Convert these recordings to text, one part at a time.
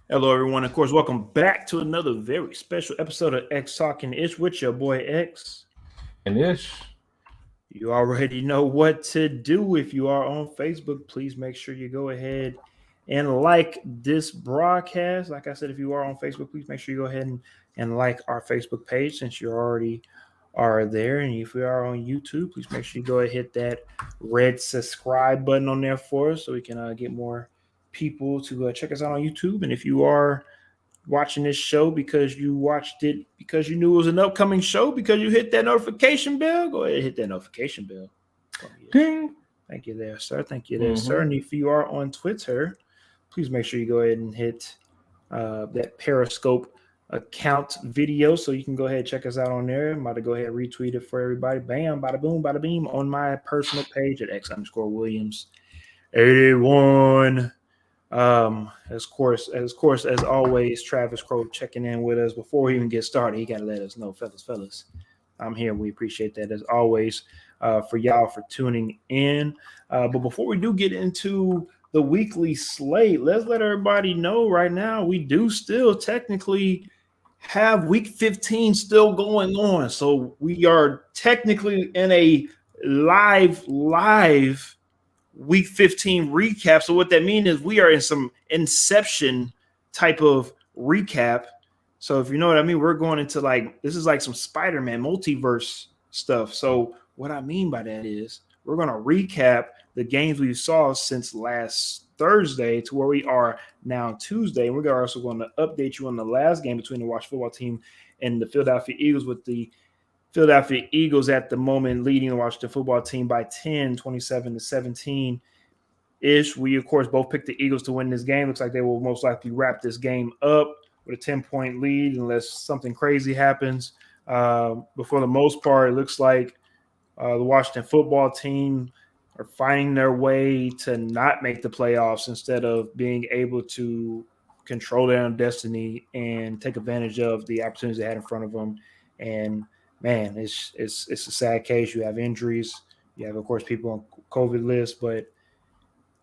Hello, everyone. Of course, welcome back to another very special episode of X Talking Ish with your boy X. And Ish. You already know what to do. If you are on Facebook, please make sure you go ahead and like this broadcast. Like I said, if you are on Facebook, please make sure you go ahead and like our Facebook page since you already are there. And if you are on YouTube, please make sure you go ahead and hit that red subscribe button on there for us so we can get more people to check us out on YouTube. And if you are watching this show because you watched it because you knew it was an upcoming show because you hit that notification bell, go ahead and hit that notification bell for me. Ding. Thank you there, sir. Thank you there, sir. Mm-hmm. And if you are on Twitter, please make sure you go ahead and hit that Periscope account video so you can go ahead and check us out on there. I'm about to go ahead and retweet it for everybody. Bam, bada boom, bada beam on my personal page at X_Williams 81. As always, Travis Crow checking in with us before we even get started. He got to let us know, fellas. I'm here. We appreciate that as always for y'all for tuning in. But before we do get into the weekly slate, let's let everybody know right now we do still technically have week 15 still going on. So we are technically in a live week 15 recap. So what that means is we are in some inception type of recap. So if you know what I mean, we're going into this is like some Spider-Man multiverse stuff. So what I mean by that is we're going to recap the games we saw since last Thursday to where we are now Tuesday. And we're also going to update you on the last game between the Washington football team and the Philadelphia Eagles, with the Philadelphia Eagles at the moment leading the Washington football team by 10, 27-17 ish. We, of course, both picked the Eagles to win this game. Looks like they will most likely wrap this game up with a 10-point lead unless something crazy happens. But for the most part, it looks like the Washington football team are finding their way to not make the playoffs instead of being able to control their own destiny and take advantage of the opportunities they had in front of them. And man, it's a sad case. You have injuries. You have, of course, people on COVID lists, but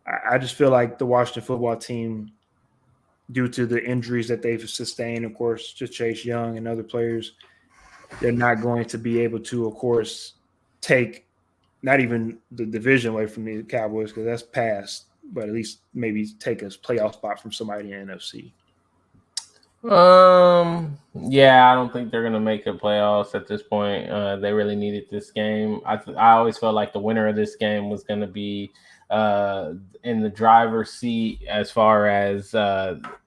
I just feel like the Washington football team, due to the injuries that they've sustained, of course, just Chase Young and other players, they're not going to be able to, of course, take not even the division away from the Cowboys because that's past, but at least maybe take a playoff spot from somebody in the NFC. Yeah, I don't think they're gonna make the playoffs at this point. They really needed this game. I always felt like the winner of this game was gonna be in the driver's seat as far as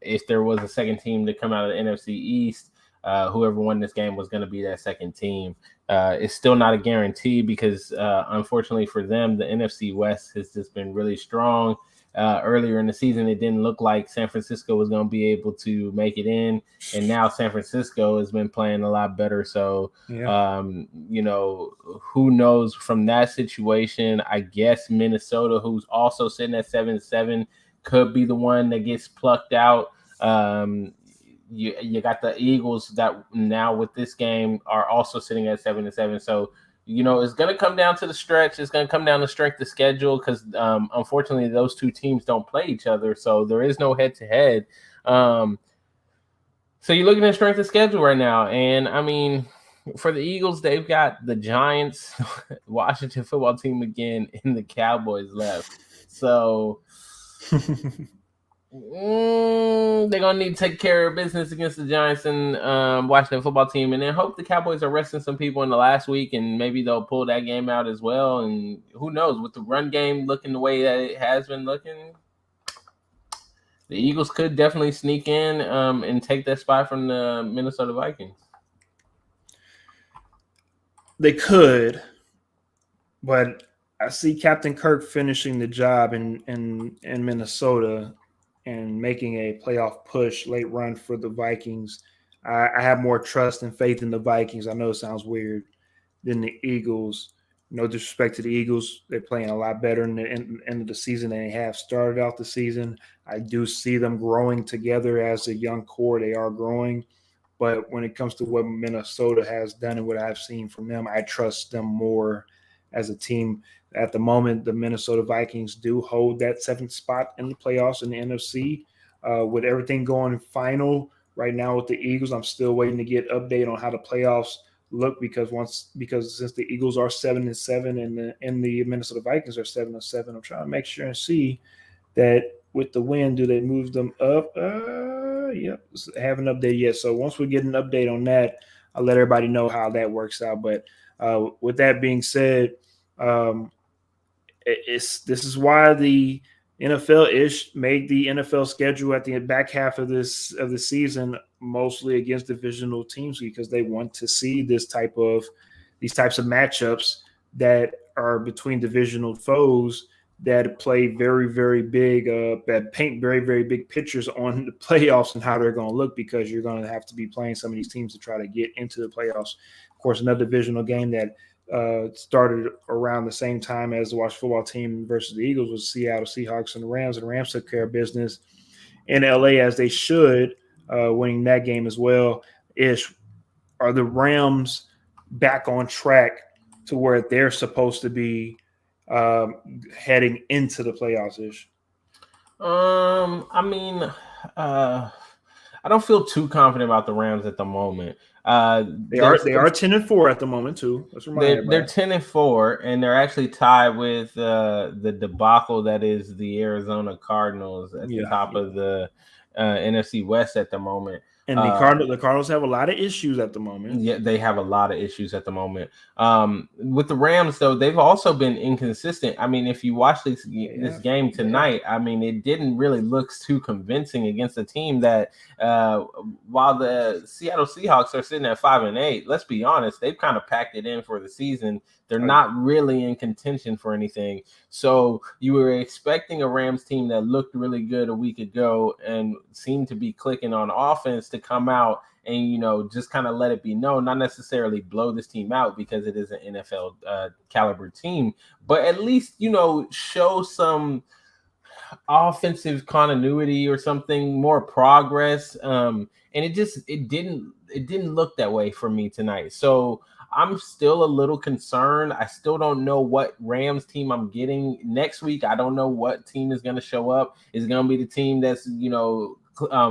if there was a second team to come out of the NFC East. Whoever won this game was going to be that second team. It's still not a guarantee because, unfortunately for them, the NFC West has just been really strong. Earlier in the season, it didn't look like San Francisco was going to be able to make it in, and now San Francisco has been playing a lot better. So, Yeah. who knows from that situation? I guess Minnesota, who's also sitting at 7-7, could be the one that gets plucked out. You got the Eagles that now with this game are also sitting at 7-7. So it's going to come down to the stretch. It's going to come down to strength of schedule because unfortunately those two teams don't play each other, so there is no head to head. So you're looking at strength of schedule right now, and I mean, for the Eagles, they've got the Giants, Washington football team again, and the Cowboys left. So they're gonna need to take care of business against the Giants and Washington football team, and then hope the Cowboys are resting some people in the last week, and maybe they'll pull that game out as well. And who knows, with the run game looking the way that it has been looking, the Eagles could definitely sneak in and take that spot from the Minnesota Vikings. They could, but I see Captain Kirk finishing the job in Minnesota and making a playoff push late run for the Vikings. I have more trust and faith in the Vikings. I know it sounds weird, than the Eagles. No disrespect to the Eagles, they're playing a lot better in the end of the season than they have started out the season. I do see them growing together as a young core. They are growing. But when it comes to what Minnesota has done and what I've seen from them, I trust them more as a team. At the moment, the Minnesota Vikings do hold that seventh spot in the playoffs in the NFC. with everything going final right now with the Eagles, I'm still waiting to get update on how the playoffs look because since the Eagles are 7-7 and the Minnesota Vikings are 7-7, I'm trying to make sure and see that with the win, do they move them up? Yep, haven't updated yet. So once we get an update on that, I'll let everybody know how that works out. But with that being said, this is why the NFL made the NFL schedule at the back half of the season mostly against divisional teams because they want to see these types of matchups that are between divisional foes that play very, very big, that paint very, very big pictures on the playoffs and how they're going to look because you're going to have to be playing some of these teams to try to get into the playoffs. Of course, another divisional game that started around the same time as the Washington football team versus the Eagles was Seattle Seahawks and the Rams. And the Rams took care of business in LA as they should, winning that game as well. Are the Rams back on track to where they're supposed to be heading into the playoffs ish? I mean, I don't feel too confident about the Rams at the moment. They are 10-4 at the moment too. Let's remind everybody. They're 10-4, and they're actually tied with the debacle that is the Arizona Cardinals at the top of the NFC West at the moment. And the Cardinals have a lot of issues at the moment. Yeah, they have a lot of issues at the moment. With the Rams, though, they've also been inconsistent. I mean, if you watch this game tonight, I mean, it didn't really look too convincing against a team that, while the Seattle Seahawks are sitting at 5-8, let's be honest, they've kind of packed it in for the season. They're not really in contention for anything. So you were expecting a Rams team that looked really good a week ago and seemed to be clicking on offense to come out and, just kind of let it be known, not necessarily blow this team out because it is an NFL caliber team, but at least, show some offensive continuity or something, more progress. And it didn't look that way for me tonight. So I'm still a little concerned. I still don't know what Rams team I'm getting next week. I don't know what team is going to show up. Is it going to be the team that's,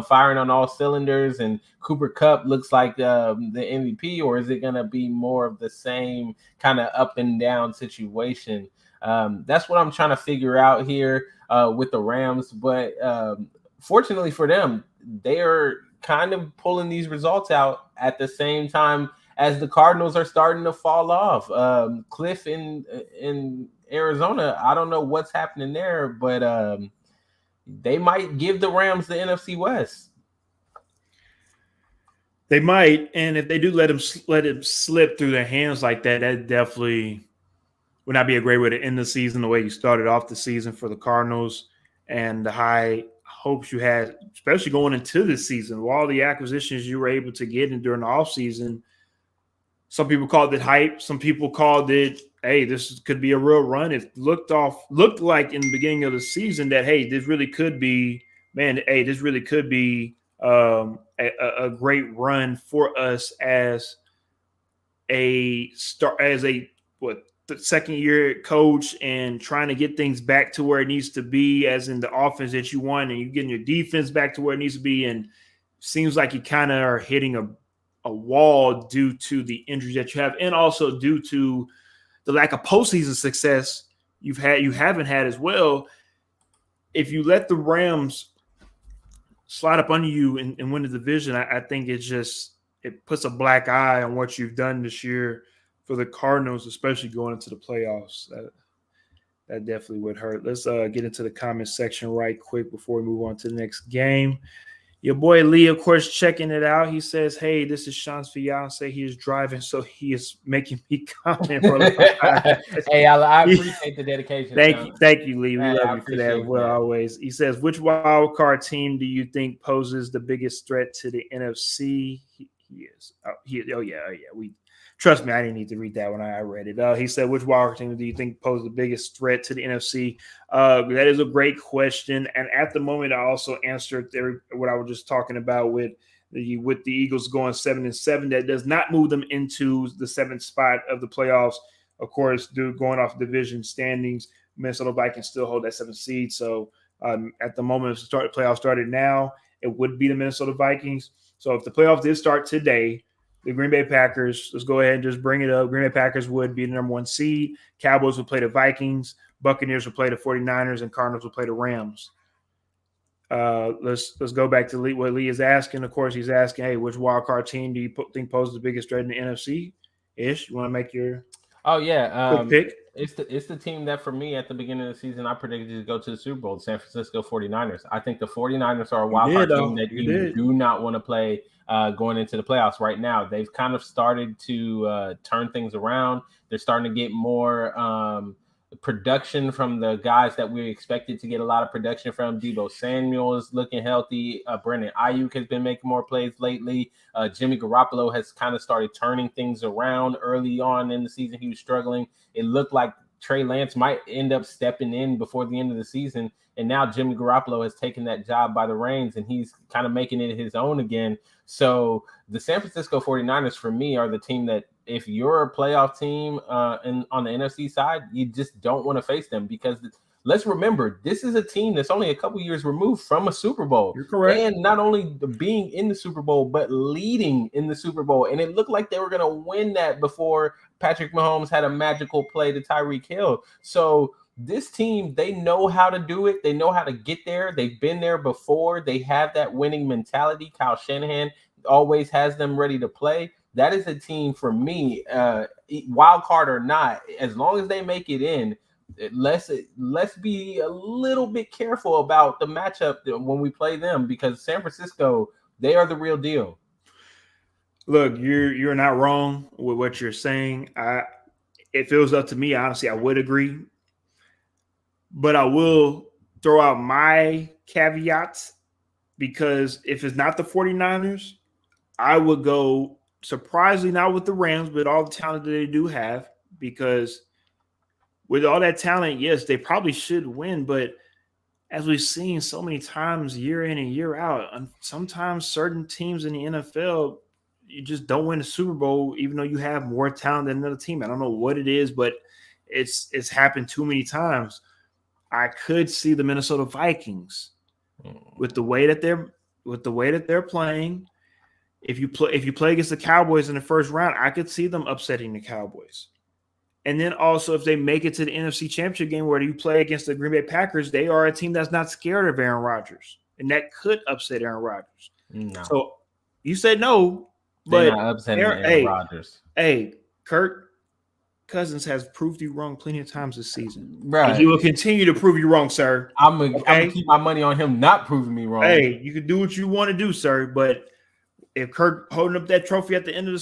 firing on all cylinders and Cooper Kupp looks like the MVP, or is it going to be more of the same kind of up and down situation? That's what I'm trying to figure out here with the Rams. But fortunately for them, they are kind of pulling these results out at the same time as the Cardinals are starting to fall off. Cliff in Arizona, I don't know what's happening there, but they might give the Rams the NFC West. They might, and if they do let him slip through their hands like that, that definitely would not be a great way to end the season the way you started off the season for the Cardinals and the high hopes you had, especially going into this season. With all the acquisitions you were able to get in during the offseason, some people called it hype. Some people called it, hey, this could be a real run. It looked like in the beginning of the season that, hey, this really could be, a great run for us as the second year coach and trying to get things back to where it needs to be, as in the offense that you want, and you're getting your defense back to where it needs to be. And seems like you kind of are hitting a wall due to the injuries that you have, and also due to the lack of postseason success you haven't had as well. If you let the Rams slide up under you and win the division, I think it puts a black eye on what you've done this year for the Cardinals, especially going into the playoffs. That definitely would hurt. Let's get into the comment section right quick before we move on to the next game. Your boy Lee, of course, checking it out. He says, hey, this is Sean's fiance. He is driving, so he is making me comment for a long time. Hey, I appreciate the dedication. Thank you, Lee. We love you for that as well, always. He says, which wild card team do you think poses the biggest threat to the NFC? He is. Oh, yeah. Trust me, I didn't need to read that when I read it. He said, which wildcard team do you think poses the biggest threat to the NFC? That is a great question. And at the moment, I also answered what I was just talking about with the Eagles going 7-7. That does not move them into the 7th spot of the playoffs. Of course, going off division standings, Minnesota Vikings still hold that 7th seed. So At the moment, if the playoffs started now, it would be the Minnesota Vikings. So if the playoffs did start today, the Green Bay Packers, let's go ahead and just bring it up. Green Bay Packers would be the number 1 seed. Cowboys would play the Vikings. Buccaneers would play the 49ers, and Cardinals would play the Rams. Let's go back to what Lee is asking. Of course, he's asking, hey, which wildcard team do you think poses the biggest threat in the NFC? Ish, you want to make your quick pick? It's the team that, for me, at the beginning of the season, I predicted to go to the Super Bowl, the San Francisco 49ers. I think the 49ers are a wildcard team that you do not want to play going into the playoffs right now. They've kind of started to turn things around. They're starting to get more production from the guys that we expected to get a lot of production from. Deebo Samuel is looking healthy. Brandon Ayuk has been making more plays lately. Jimmy Garoppolo has kind of started turning things around. Early on in the season, he was struggling. It looked like Trey Lance might end up stepping in before the end of the season. And now Jimmy Garoppolo has taken that job by the reins, and he's kind of making it his own again. So the San Francisco 49ers, for me, are the team that, if you're a playoff team on the NFC side, you just don't want to face them, because let's remember, this is a team that's only a couple years removed from a Super Bowl. You're correct. And not only being in the Super Bowl, but leading in the Super Bowl. And it looked like they were going to win that before Patrick Mahomes had a magical play to Tyreek Hill. So this team, they know how to do it. They know how to get there. They've been there before. They have that winning mentality. Kyle Shanahan always has them ready to play. That is a team, for me, wild card or not, as long as they make it in, let's be a little bit careful about the matchup when we play them, because San Francisco, they are the real deal. Look, you're not wrong with what you're saying. If it was up to me, honestly, I would agree. But I will throw out my caveats, because if it's not the 49ers, I would go surprisingly not with the Rams, but all the talent that they do have, because with all that talent, yes, they probably should win. But as we've seen so many times year in and year out, sometimes certain teams in the NFL, you just don't win the Super Bowl, even though you have more talent than another team. I don't know what it is, but it's happened too many times. I could see the Minnesota Vikings with the way that they're playing. If you play against the Cowboys in the first round, I could see them upsetting the Cowboys. And then also, if they make it to the NFC Championship game where you play against the Green Bay Packers, they are a team that's not scared of Aaron Rodgers, and that could upset Aaron Rodgers. No. So you said no, but they're not upsetting Aaron Rodgers. Hey, Kirk Cousins has proved you wrong plenty of times this season. Right. And he will continue to prove you wrong, sir. I'm gonna keep my money on him not proving me wrong. Hey, you can do what you want to do, sir, but if Kurt holding up that trophy at the end of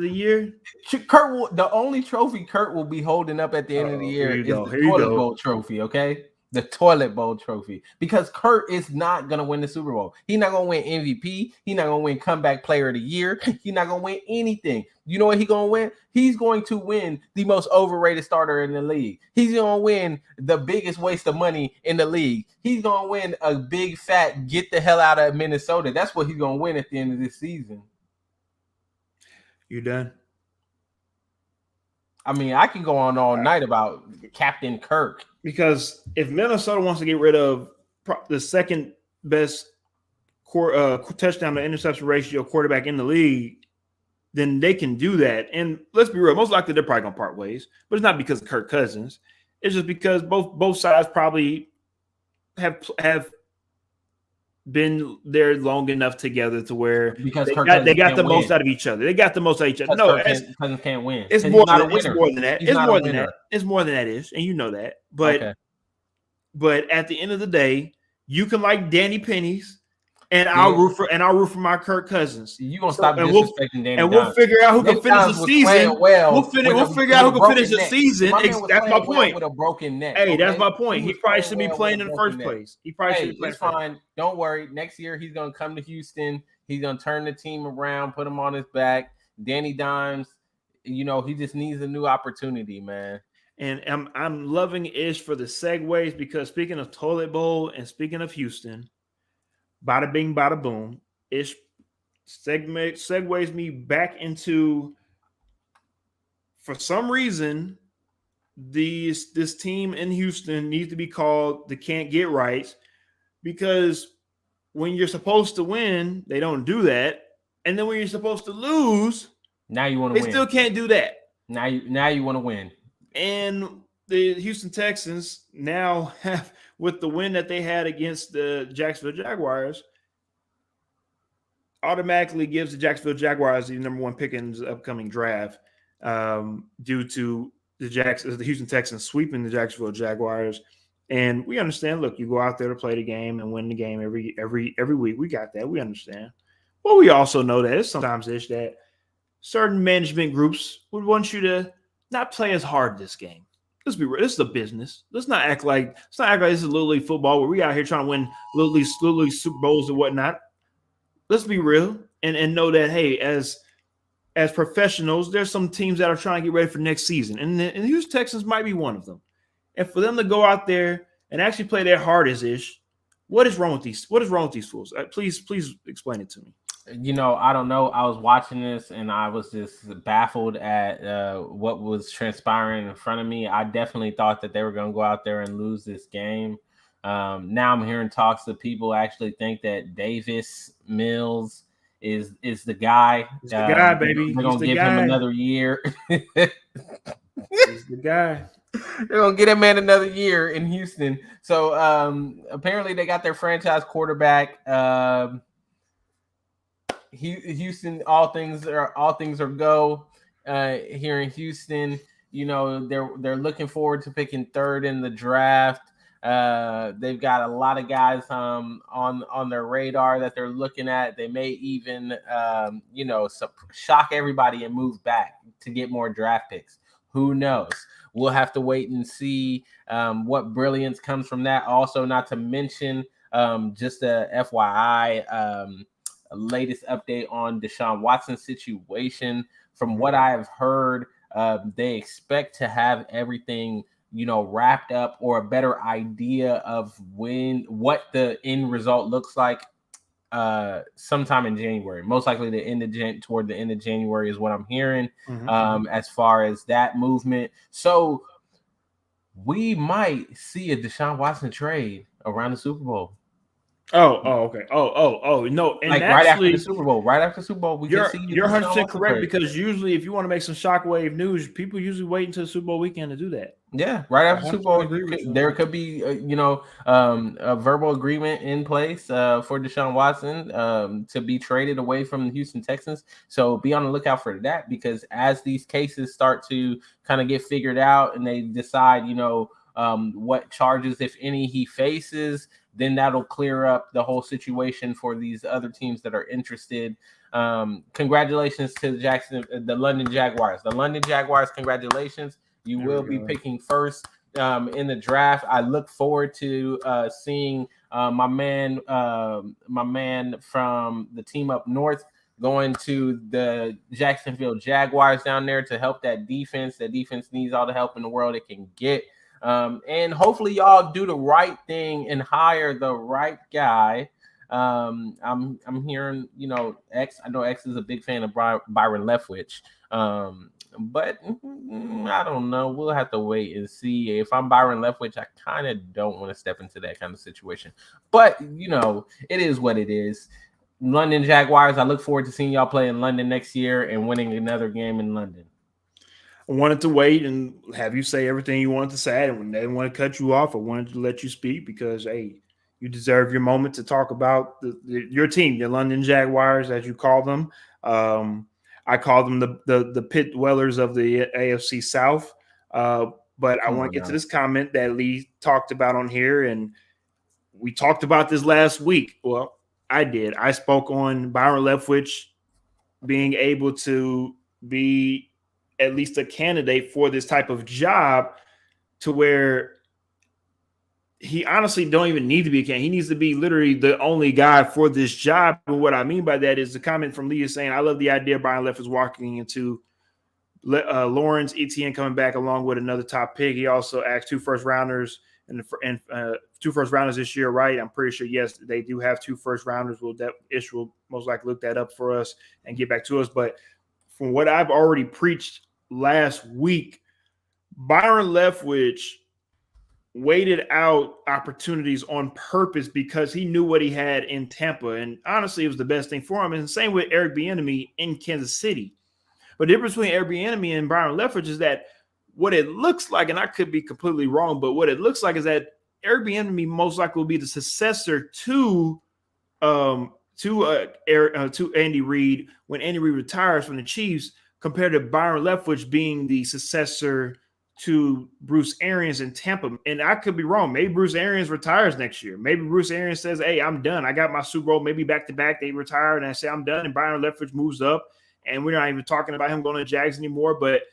the year, the only trophy Kurt will be holding up at the end of the year is the toilet bowl trophy. Okay, the toilet bowl trophy, because Kurt is not gonna win the Super Bowl. He's not gonna win MVP. He's not gonna win comeback player of the year. He's not gonna win anything. You know what he's gonna win? He's going to win the most overrated starter in the league. He's gonna win the biggest waste of money in the league. He's gonna win a big fat get the hell out of Minnesota. That's what he's gonna win at the end of this season. You done? I mean, I can go on all night about Captain Kirk. Because if Minnesota wants to get rid of the second best touchdown to interception ratio quarterback in the league, then they can do that. And let's be real, most likely they're probably going to part ways. But it's not because of Kirk Cousins. It's just because both sides probably have been there long enough together to where they got the most out of each other. They got the most out of each other. No, Cousins can't win. It's more than that. It's more than that. It's more than that is, and you know that. But at the end of the day, you can like Danny Pennies, and I'll root for my Kirk Cousins. You gonna stop disrespecting Danny? And we'll figure out who can finish the season. We'll figure out who can finish the season. That's my point. With a broken neck. Hey, that's my point. He probably should be playing in the first place. He probably should be playing. It's fine. Don't worry. Next year he's gonna come to Houston. He's gonna turn the team around, put him on his back. Danny Dimes, he just needs a new opportunity, man. And I'm loving Ish for the segues, because speaking of toilet bowl and speaking of Houston, bada bing, bada boom, Ish segues me back into, for some reason, this team in Houston needs to be called the Can't Get Right, because when you're supposed to win, they don't do that. And then when you're supposed to lose, now you want to win. They still can't do that. Now you want to win. And the Houston Texans now have, with the win that they had against the Jacksonville Jaguars, automatically gives the Jacksonville Jaguars the number 1 pick in the upcoming draft, due to the Houston Texans sweeping the Jacksonville Jaguars. And we understand, look, you go out there to play the game and win the game every week. We got that. We understand. But we also know that it's sometimes that certain management groups would want you to not play as hard this game. Let's be real. This is a business. Let's not act like this is Little League football where we out here trying to win Little League Super Bowls and whatnot. Let's be real and know that, hey, as professionals, there's some teams that are trying to get ready for next season. And the Houston Texans might be one of them. And for them to go out there and actually play their hardest-ish, what is wrong with these? What is wrong with these fools? Please explain it to me. I don't know. I was watching this and I was just baffled at what was transpiring in front of me. I definitely thought that they were going to go out there and lose this game. Now I'm hearing talks that people actually think that Davis Mills is the guy. He's the guy, baby. They're going to give him another year. He's the guy. They're going to get him in another year in Houston. So apparently they got their franchise quarterback. Houston, all things are go here in Houston. They're looking forward to picking 3rd in the draft. They've got a lot of guys on their radar that they're looking at. They may even shock everybody and move back to get more draft picks. Who knows? We'll have to wait and see what brilliance comes from that. Also, not to mention just a FYI. Latest update on Deshawn Watson's situation. From what I have heard, they expect to have everything, wrapped up or a better idea of what the end result looks like sometime in January. Most likely toward the end of January is what I'm hearing, as far as that movement. So we might see a Deshawn Watson trade around the Super Bowl. Okay. No, and right after the Super Bowl. Right after the Super Bowl, you're 100% correct, because usually if you want to make some shockwave news, people usually wait until Super Bowl weekend to do that. Yeah, right after Super Bowl, there could be a verbal agreement in place for Deshaun Watson to be traded away from the Houston Texans. So be on the lookout for that, because as these cases start to kind of get figured out and they decide, what charges, if any, he faces, then that'll clear up the whole situation for these other teams that are interested. Congratulations to the London Jaguars. The London Jaguars, congratulations. You will be picking first in the draft. I look forward to seeing my man from the team up north going to the Jacksonville Jaguars down there to help that defense. That defense needs all the help in the world it can get. And hopefully y'all do the right thing and hire the right guy. I'm hearing, X. I know X is a big fan of Byron Leftwich. But I don't know. We'll have to wait and see. If I'm Byron Leftwich, I kind of don't want to step into that kind of situation. But, it is what it is. London Jaguars, I look forward to seeing y'all play in London next year and winning another game in London. I wanted to wait and have you say everything you wanted to say. And when they didn't want to cut you off, I wanted to let you speak because, hey, you deserve your moment to talk about your team, the London Jaguars, as you call them. I call them the pit dwellers of the AFC South. But I want to get to this comment that Lee talked about on here. And we talked about this last week. Well, I did. I spoke on Byron Leftwich being able to be at least a candidate for this type of job, to where he honestly don't even need to be a candidate. He needs to be literally the only guy for this job. And what I mean by that is the comment from Lee is saying, I love the idea of Byron Leftwich walking into Lawrence Etienne coming back along with another top pick. He also asked 2 first rounders and 2 first rounders this year, right? I'm pretty sure, yes, they do have 2 first rounders. Ish will most likely look that up for us and get back to us. But from what I've already preached last week, Byron Leftwich waited out opportunities on purpose because he knew what he had in Tampa. And honestly, it was the best thing for him. And the same with Eric Bieniemy in Kansas City. But the difference between Eric Bieniemy and Byron Leftwich is that what it looks like, and I could be completely wrong, but what it looks like is that Eric Bieniemy most likely will be the successor to Andy Reid when Andy Reid retires from the Chiefs, compared to Byron Leftwich being the successor to Bruce Arians in Tampa. And I could be wrong. Maybe Bruce Arians retires next year. Maybe Bruce Arians says, hey, I'm done. I got my Super Bowl, maybe back-to-back. They retire, and I say I'm done, and Byron Leftwich moves up, and we're not even talking about him going to the Jags anymore. But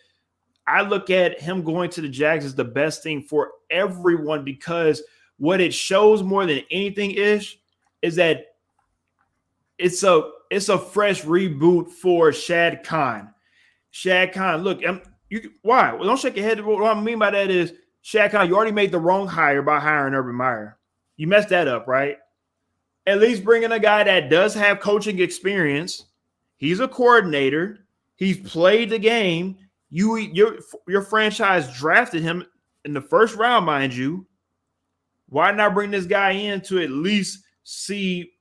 I look at him going to the Jags as the best thing for everyone, because what it shows more than anything is that it's a fresh reboot for Shad Khan. Shad Khan, look, why? Well, don't shake your head. What I mean by that is, Shad Khan, you already made the wrong hire by hiring Urban Meyer. You messed that up, right? At least bring in a guy that does have coaching experience. He's a coordinator. He's played the game. Your franchise drafted him in the first round, mind you. Why not bring this guy in to at least see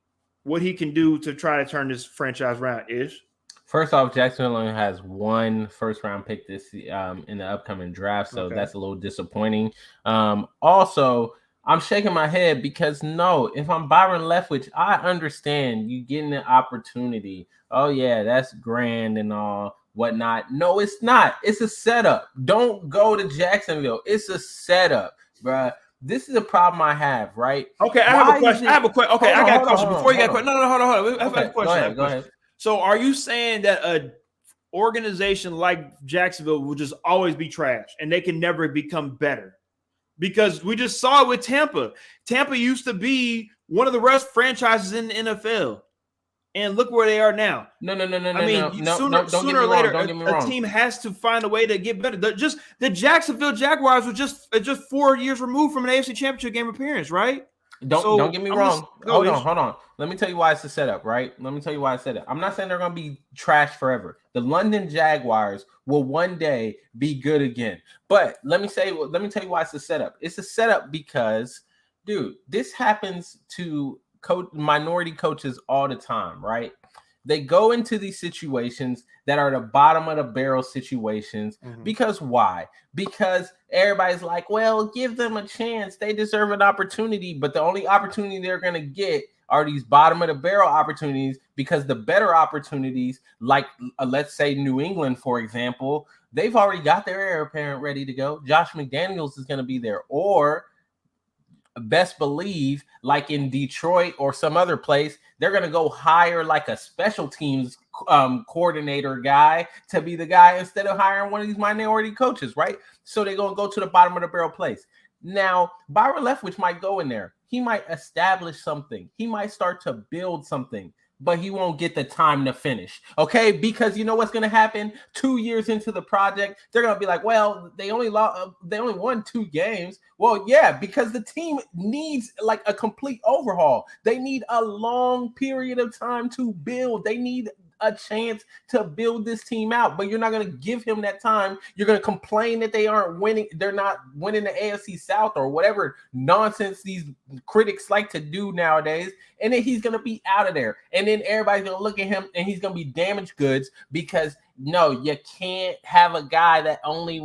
what he can do to try to turn this franchise around? Ish. First off, Jacksonville only has one first-round pick this in the upcoming draft, so that's a little disappointing. Also, I'm shaking my head because, no, if I'm Byron Leftwich, I understand you getting the opportunity. Oh, yeah, that's grand and all, whatnot. No, it's not. It's a setup. Don't go to Jacksonville. It's a setup, bruh. This is a problem I have, right? Okay, I have a question. Okay, I got a question. Before you got a question. No, hold on. I have a question. Go ahead. So are you saying that an organization like Jacksonville will just always be trash and they can never become better? Because we just saw it with Tampa. Tampa used to be one of the best franchises in the NFL. And look where they are now. No. Sooner or later, a team has to find a way to get better. The Jacksonville Jaguars were just 4 years removed from an AFC Championship game appearance, right? Don't get me wrong. Hold on. Let me tell you why it's a setup, right? Let me tell you why it's set up. I'm not saying they're going to be trash forever. The London Jaguars will one day be good again. But let me tell you why it's a setup. It's a setup because, dude, this happens to minority coaches all the time, right? They go into these situations that are the bottom of the barrel situations. Because why? Because everybody's like, well, give them a chance. They deserve an opportunity. But the only opportunity they're going to get are these bottom of the barrel opportunities, because the better opportunities, like let's say New England, for example, they've already got their heir apparent ready to go. Josh McDaniels is going to be there. Or best believe, like in Detroit or some other place, they're going to go hire like a special teams coordinator guy to be the guy instead of hiring one of these minority coaches, right? So they're going to go to the bottom of the barrel place. Now, Byron Leftwich might go in there. He might establish something. He might start to build something, but he won't get the time to finish, okay? Because you know what's going to happen? 2 years into the project, they're going to be like, well, they only won 2 games. Well, yeah, because the team needs like a complete overhaul. They need a long period of time to build. They need a chance to build this team out, but you're not going to give him that time. You're going to complain that they aren't winning. They're not winning the AFC South or whatever nonsense these critics like to do nowadays. And then he's going to be out of there. And then everybody's going to look at him and he's going to be damaged goods, because no, you can't have a guy that only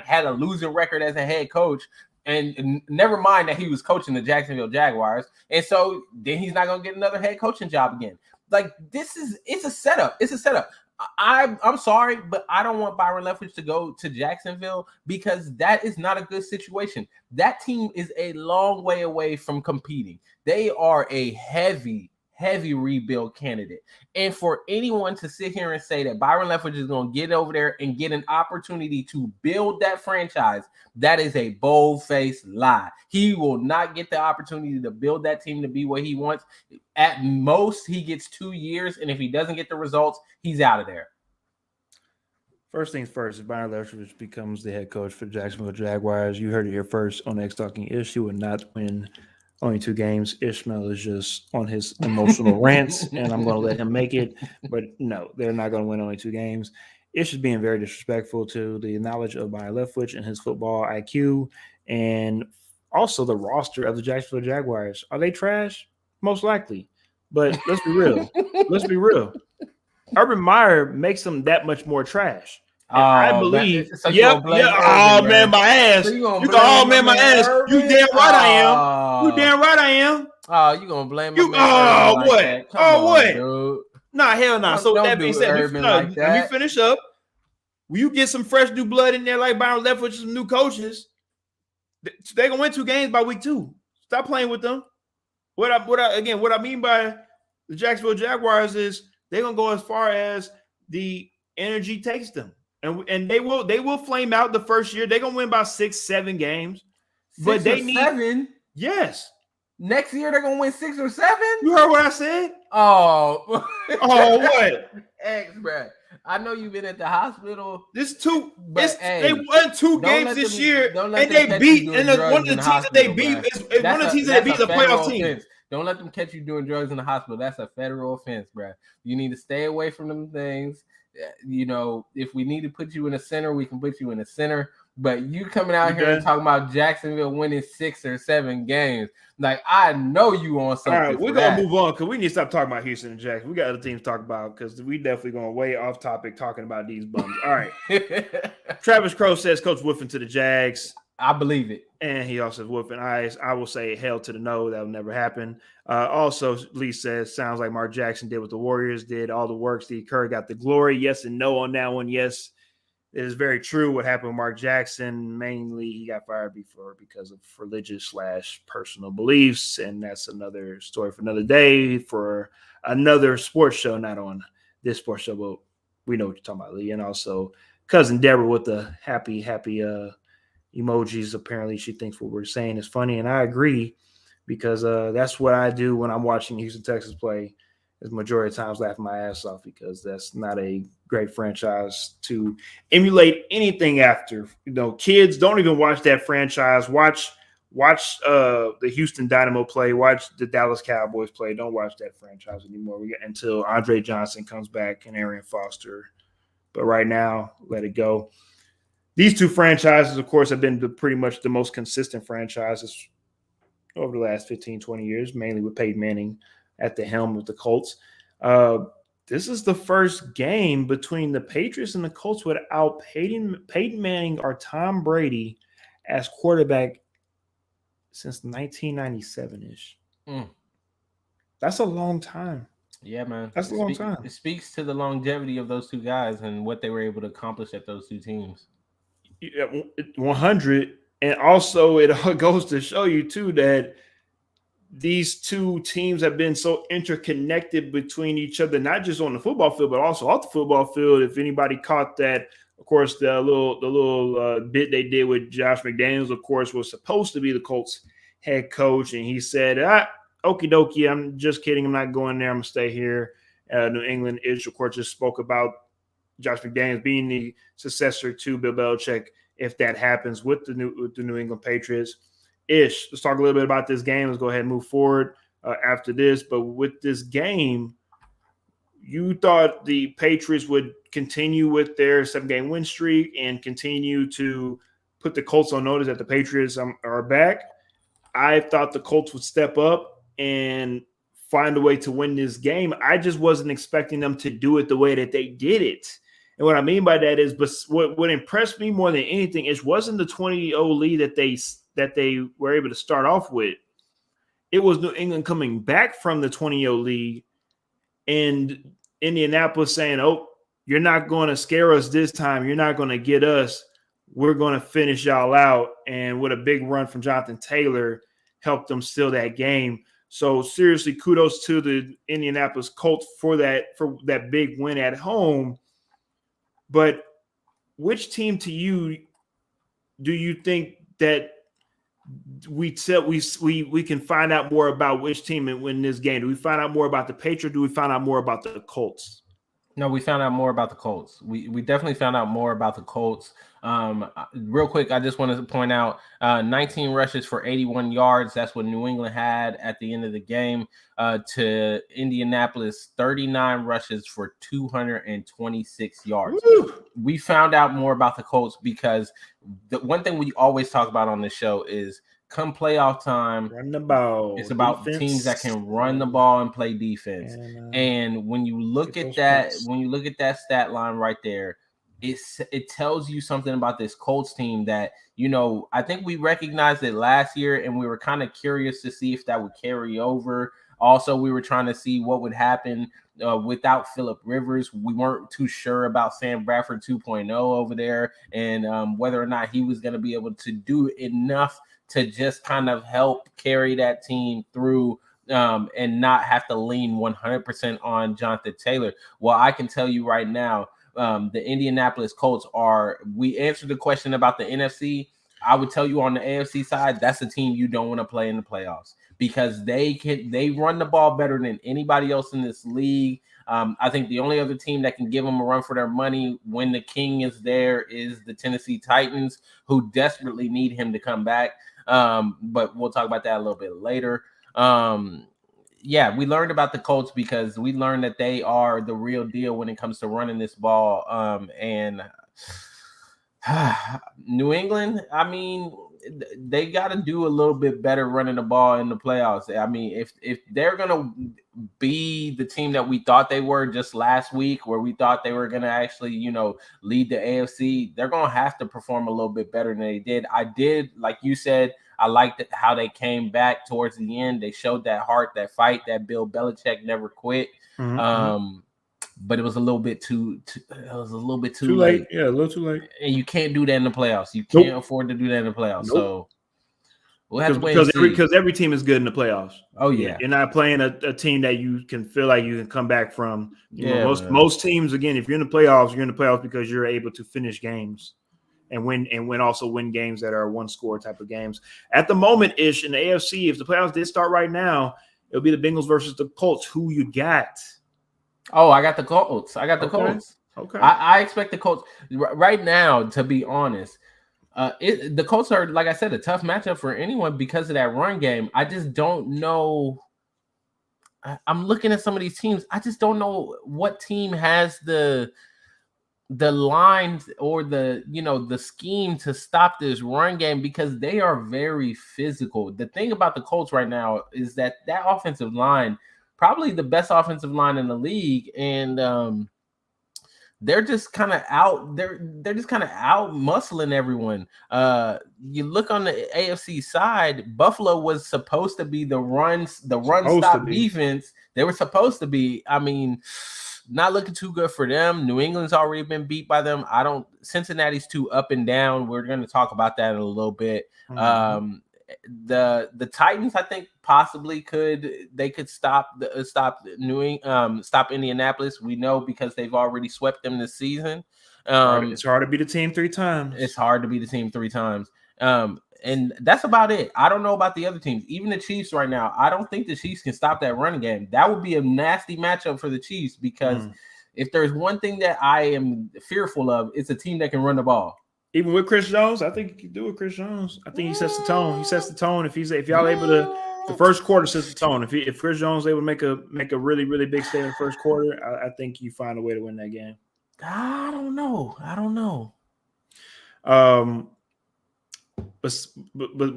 had a losing record as a head coach. And never mind that he was coaching the Jacksonville Jaguars. And so then he's not going to get another head coaching job again. Like, it's a setup. It's a setup. I'm sorry, but I don't want Byron Leftwich to go to Jacksonville, because that is not a good situation. That team is a long way away from competing. They are a heavy rebuild candidate. And for anyone to sit here and say that Byron Leftwich is going to get over there and get an opportunity to build that franchise, that is a bold-faced lie. He will not get the opportunity to build that team to be what he wants. At most, he gets 2 years, and if he doesn't get the results, he's out of there. First things first, if Byron Leftwich becomes the head coach for Jacksonville Jaguars, you heard it here first on X Talking Ish. He would not win only 2 games. Ishmael is just on his emotional rants, and I'm going to let him make it. But no, they're not going to win only 2 games. Ish is being very disrespectful to the knowledge of Byron Leftwich and his football IQ. And Also, the roster of the Jacksonville Jaguars, are they trash? Most likely. But let's be real. Let's be real. Urban Meyer makes them that much more trash. And I believe, so you gonna blame Urban, oh, man, my ass. So you gonna oh, man, my ass. Urban? You damn right I am. You damn right I am. Oh, you gonna blame my man Oh, Urban what? Like that? Come on, what? Dude. Nah, hell nah. So don't that being said, let me finish up. Will you get some fresh new blood in there like Byron Leftwich with some new coaches? They're gonna win 2 games by week 2. Stop playing with them. What I mean by the Jacksonville Jaguars is they're gonna go as far as the energy takes them, and they will flame out the first year. They're gonna win by 6-7 games, but they need 7. Yes. Next year they're gonna win 6 or 7. You heard what I said? Oh, what? X, bro. I know you've been at the hospital. This 2, hey, they won 2 games this year, and they beat. And one of the teams that they beat is one of the teams that they beat the playoff team. Don't let them catch you doing drugs in the hospital. That's a federal offense, bro. You need to stay away from them things. You know, if we need to put you in a center, we can put you in a center. But you coming out here and talking about Jacksonville winning 6 or 7 games, like I know you on something. All right, we're gonna move on because we need to stop talking about Houston and Jackson. We got other teams to talk about because we definitely going way off topic talking about these bums. All right, Travis Crowe says Coach Wolfen to the Jags. I believe it. And he also says Wolfen eyes. I will say hell to the no. That will never happen. Also, Lee says, sounds like Mark Jackson did what the Warriors did. All the work. Steve Kerr got the glory. Yes and no on that one. Yes, it is very true what happened with Mark Jackson. Mainly, he got fired because of religious/personal beliefs. And that's another story for another day for another sports show, not on this sports show. But we know what you're talking about, Lee. And also, cousin Deborah with the happy emojis. Apparently she thinks what we're saying is funny, and I agree because that's what I do when I'm watching Houston Texans play, is majority of times laughing my ass off because that's not a great franchise to emulate anything after. You know, kids don't even watch that franchise. Watch the Houston Dynamo play. Watch the Dallas Cowboys play. Don't watch that franchise anymore. Until Andre Johnson comes back and Arian Foster. But right now, let it go. These 2 franchises, of course, have been pretty much the most consistent franchises over the last 15, 20 years, mainly with Peyton Manning at the helm of the Colts. This is the first game between the Patriots and the Colts without Peyton Manning or Tom Brady as quarterback since 1997-ish. That's a long time. Yeah, man. That's a long time. It speaks to the longevity of those 2 guys and what they were able to accomplish at those 2 teams. 100, and also it goes to show you too that these 2 teams have been so interconnected between each other, not just on the football field but also off the football field. If anybody caught that, of course, the little bit they did with Josh McDaniels, of course, was supposed to be the Colts head coach, and he said, "Okie dokie, I'm just kidding. I'm not going there. I'm gonna stay here." New England, of course, just spoke about Josh McDaniels being the successor to Bill Belichick if that happens with the New England Patriots. Let's talk a little bit about this game. Let's go ahead and move forward after this. But with this game, you thought the Patriots would continue with their 7-game win streak and continue to put the Colts on notice that the Patriots are back. I thought the Colts would step up and find a way to win this game. I just wasn't expecting them to do it the way that they did it. And what I mean by that is, but what impressed me more than anything is wasn't the 20-0 lead that they were able to start off with. It was New England coming back from the 20-0 lead and Indianapolis saying, "Oh, you're not going to scare us this time. You're not going to get us. We're going to finish y'all out." And with a big run from Jonathan Taylor helped them steal that game. So seriously, kudos to the Indianapolis Colts for that big win at home. But which team to you do you think that we can find out more about which team and win this game? Do we find out more about the Patriots? Or do we find out more about the Colts? No, we found out more about the Colts. We definitely found out more about the Colts. Real quick, I just wanted to point out 19 rushes for 81 yards. That's what New England had at the end of the game. To Indianapolis, 39 rushes for 226 yards. Woo! We found out more about the Colts because the one thing we always talk about on this show is come playoff time, run the ball. It's about defense, teams that can run the ball and play defense. And when you look at that, stat line right there, it tells you something about this Colts team that, I think we recognized it last year, and we were kind of curious to see if that would carry over. Also, we were trying to see what would happen without Phillip Rivers. We weren't too sure about Sam Bradford 2.0 over there, and whether or not he was going to be able to do enough to just kind of help carry that team through and not have to lean 100% on Jonathan Taylor. Well, I can tell you right now, the Indianapolis Colts we answered the question about the NFC. I would tell you on the AFC side, that's a team you don't want to play in the playoffs because they run the ball better than anybody else in this league. I think the only other team that can give them a run for their money when the king is there is the Tennessee Titans, who desperately need him to come back. But we'll talk about that a little bit later. We learned about the Colts because we learned that they are the real deal when it comes to running this ball. And New England, I mean, they got to do a little bit better running the ball in the playoffs. I mean, if they're going to be the team that we thought they were just last week, where we thought they were going to actually, lead the AFC, they're going to have to perform a little bit better than they did. Like you said, I liked how they came back towards the end. They showed that heart, that fight, that Bill Belichick never quit. Mm-hmm. But it was a little bit too late. Yeah, a little too late. And you can't do that in the playoffs. You can't afford to do that in the playoffs. Nope. So we'll have to wait because every team is good in the playoffs. Oh yeah, you're not playing a team that you can feel like you can come back from. Most teams, again, if you're in the playoffs, you're in the playoffs because you're able to finish games and win games that are one score type of games. At the moment, in the AFC, if the playoffs did start right now, it'll be the Bengals versus the Colts. Who you got? Oh, I got the Colts. Colts. Okay. I expect the Colts right now, to be honest. The Colts are, like I said, a tough matchup for anyone because of that run game. I just don't know. I'm looking at some of these teams. I just don't know what team has the lines or the scheme to stop this run game, because they are very physical. The thing about the Colts right now is that offensive line, probably the best offensive line in the league, and they're just kind of out. They're just kind of out muscling everyone. You look on the AFC side, Buffalo was supposed to be the run stop defense. They were supposed to be. I mean, not looking too good for them. New England's already been beat by them. Cincinnati's too up and down. We're going to talk about that in a little bit. Mm-hmm. The Titans, I think, possibly could stop Indianapolis. We know because they've already swept them this season. It's hard to beat a team 3 times. It's hard to beat a team 3 times. And that's about it. I don't know about the other teams. Even the Chiefs right now, I don't think the Chiefs can stop that running game. That would be a nasty matchup for the Chiefs, because if there's one thing that I am fearful of, it's a team that can run the ball. Even with Chris Jones, I think you can do it with Chris Jones. I think he sets the tone. He sets the tone. If y'all able to, the first quarter sets the tone. If Chris Jones is able to make a really, really big stay in the first quarter, I think you find a way to win that game. I don't know. But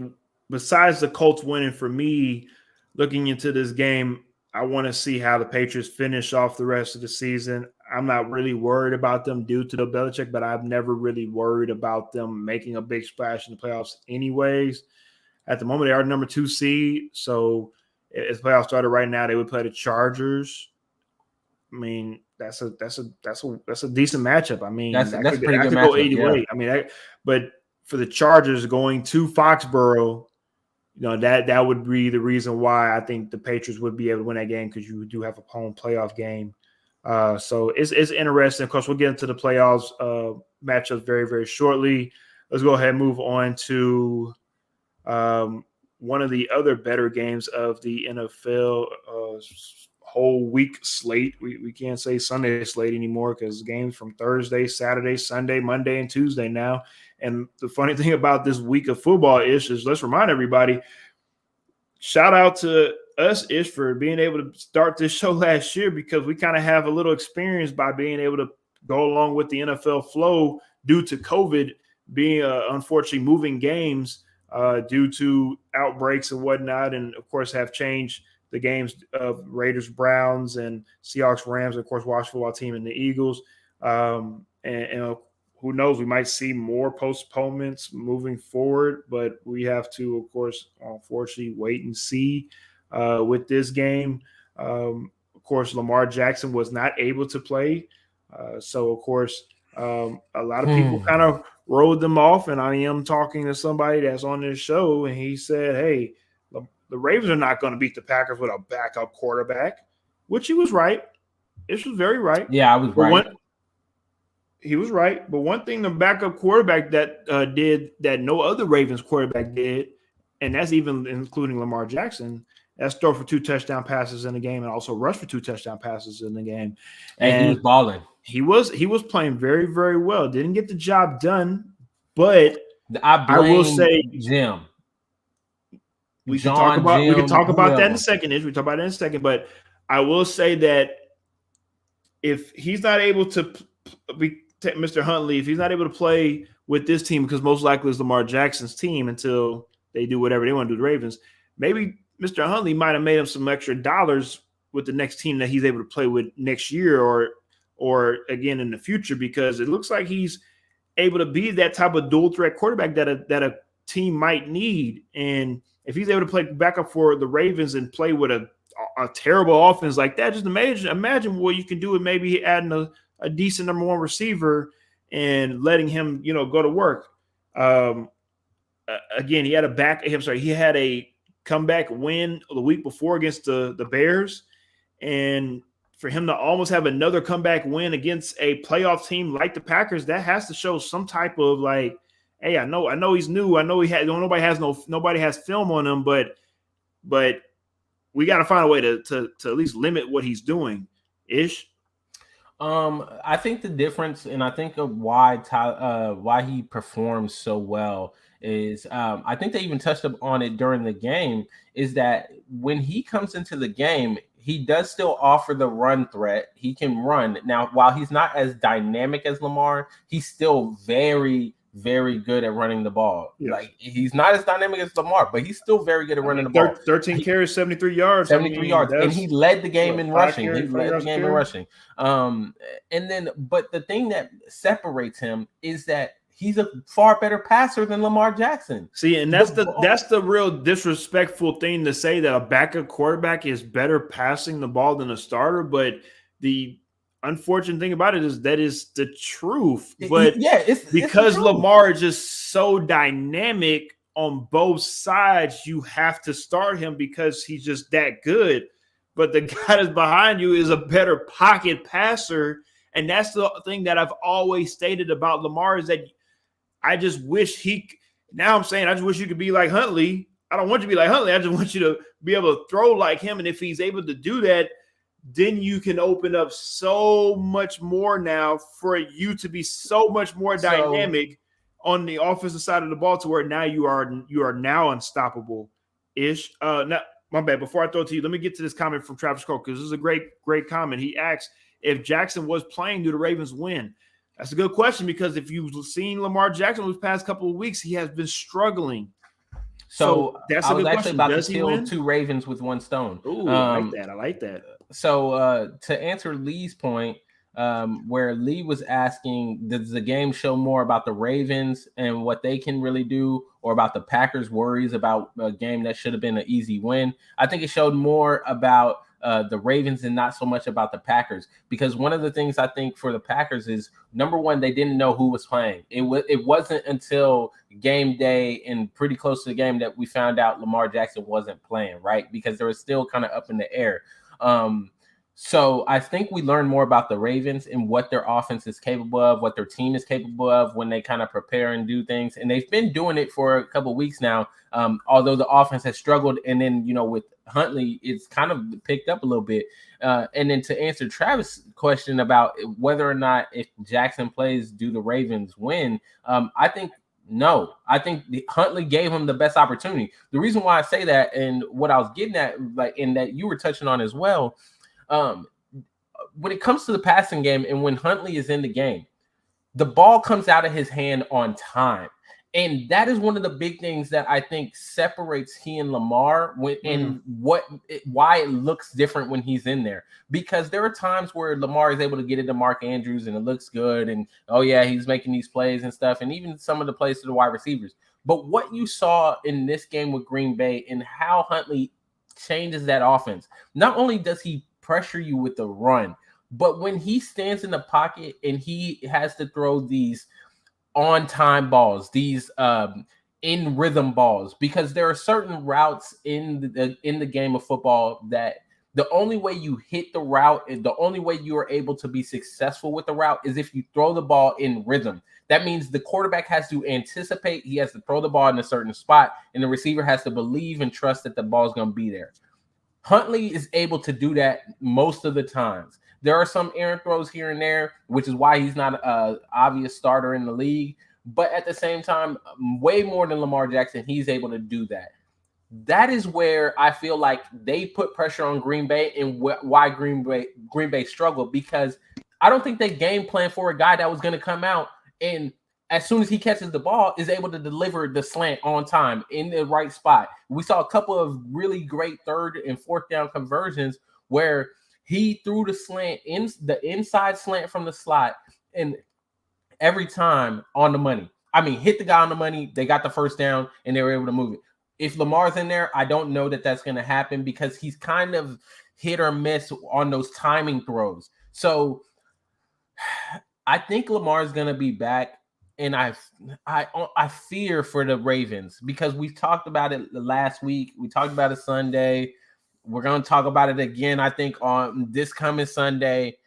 besides the Colts winning, for me, looking into this game, I want to see how the Patriots finish off the rest of the season. I'm not really worried about them due to the Belichick, but I've never really worried about them making a big splash in the playoffs anyways. At the moment, they are number 2 seed. So if the playoffs started right now, they would play the Chargers. I mean, that's a decent matchup. I mean, that's pretty good matchup. Go either way. I mean, but for the Chargers going to Foxborough, that would be the reason why I think the Patriots would be able to win that game, because you do have a home playoff game. So it's interesting. Of course, we'll get into the playoffs matchups very, very shortly. Let's go ahead and move on to one of the other better games of the NFL whole week slate. We can't say Sunday slate anymore, because games from Thursday, Saturday, Sunday, Monday, and Tuesday now. And the funny thing about this week of football is let's remind everybody, shout out to us for being able to start this show last year, because we kind of have a little experience by being able to go along with the NFL flow due to COVID being unfortunately moving games. due to outbreaks and whatnot, and of course have changed the games of Raiders, Browns, and Seahawks, Rams, and of course watch football team and the Eagles. And who knows, we might see more postponements moving forward, but we have to, of course, unfortunately, wait and see with this game. Of course, Lamar Jackson was not able to play. So, of course, a lot of people kind of rode them off. And I am talking to somebody that's on this show, and he said, hey, the Ravens are not going to beat the Packers with a backup quarterback, which he was right. This was very right. Yeah, I was right. He was right. But one thing the backup quarterback that did that no other Ravens quarterback did, and that's even including Lamar Jackson, that's throw for 2 touchdown passes in the game and also rush for 2 touchdown passes in the game. And he was balling. He was playing very, very well. Didn't get the job done, but I will say Jim. We can talk about that in a second. We talk about that in a second. But I will say that if he's not able to be Mr. Huntley, if he's not able to play with this team, because most likely it's Lamar Jackson's team until they do whatever they want to do, the Ravens, maybe Mr. Huntley might have made him some extra dollars with the next team that he's able to play with next year or again in the future, because it looks like he's able to be that type of dual threat quarterback that a team might need. And if he's able to play backup for the Ravens and play with a terrible offense like that, just imagine what you can do with maybe adding a decent number 1 receiver and letting him, go to work. Again, he had a comeback win the week before against the Bears, and for him to almost have another comeback win against a playoff team like the Packers, that has to show some type of like, hey, I know he's new. I know nobody has film on him, but we got to find a way to at least limit what he's doing. Ish. I think the difference, and I think of why he performs so well is I think they even touched up on it during the game, is that when he comes into the game, he does still offer the run threat. He can run. Now, while he's not as dynamic as Lamar, he's still very, very good at running the ball. Yes. Like, he's not as dynamic as Lamar, but he's still very good at running the ball. 13 carries, 73 yards. 73 yards. And he led the game in rushing. But the thing that separates him is that he's a far better passer than Lamar Jackson. See, and that's the real disrespectful thing to say, that a backup quarterback is better passing the ball than a starter. But the unfortunate thing about it is that is the truth. But it's because Lamar is just so dynamic on both sides, you have to start him because he's just that good. But the guy that's behind you is a better pocket passer. And that's the thing that I've always stated about Lamar, is that I just wish I just wish you could be like Huntley. I don't want you to be like Huntley. I just want you to be able to throw like him. And if he's able to do that, then you can open up so much more now for you to be so much more dynamic on the offensive side of the ball, to where now you are now unstoppable ish. Now, my bad. Before I throw it to you, let me get to this comment from Travis Cole, because this is a great comment. He asks, if Jackson was playing, do the Ravens win? That's a good question, because if you've seen Lamar Jackson these past couple of weeks, he has been struggling. So that's a good question. About to kill 2 ravens with 1 stone. Ooh, I like that. So to answer Lee's point, where Lee was asking, does the game show more about the Ravens and what they can really do, or about the Packers' worries about a game that should have been an easy win? I think it showed more about the Ravens and not so much about the Packers, because one of the things I think for the Packers is, number one, they didn't know who was playing. It wasn't until game day and pretty close to the game that we found out Lamar Jackson wasn't playing, right? Because they were still kind of up in the air. So I think we learned more about the Ravens and what their offense is capable of, what their team is capable of when they kind of prepare and do things. And they've been doing it for a couple of weeks now, although the offense has struggled. And then, with Huntley, it's kind of picked up a little bit. And then to answer Travis' question about whether or not if Jackson plays, do the Ravens win? I think no. I think Huntley gave him the best opportunity. The reason why I say that, and what I was getting at, like, in that you were touching on as well, when it comes to the passing game and when Huntley is in the game, the ball comes out of his hand on time. And that is one of the big things that I think separates he and Lamar and why it looks different when he's in there. Because there are times where Lamar is able to get into Mark Andrews and it looks good. And, oh, yeah, he's making these plays and stuff. And even some of the plays to the wide receivers. But what you saw in this game with Green Bay and how Huntley changes that offense, not only does he pressure you with the run, but when he stands in the pocket and he has to throw these on-time balls, these in rhythm balls, because there are certain routes in the game of football that the only way you hit the route and the only way you are able to be successful with the route is if you throw the ball in rhythm. That means the quarterback has to anticipate, he has to throw the ball in a certain spot, and the receiver has to believe and trust that the ball is going to be there. Huntley is able to do that most of the times. There are some errant throws here and there, which is why he's not an obvious starter in the league. But at the same time, way more than Lamar Jackson, he's able to do that. That is where I feel like they put pressure on Green Bay and why Green Bay struggled, because I don't think they game plan for a guy that was going to come out and as soon as he catches the ball is able to deliver the slant on time in the right spot. We saw a couple of really great third and fourth down conversions where he threw the slant in the inside slant from the slot, and every time on the money. I mean, hit the guy on the money. They got the first down, and they were able to move it. If Lamar's in there, I don't know that that's going to happen because he's kind of hit or miss on those timing throws. So I think Lamar's going to be back, and I fear for the Ravens because we talked about it last week. We talked about it Sunday. We're going to talk about it again, I think, on this coming Sunday.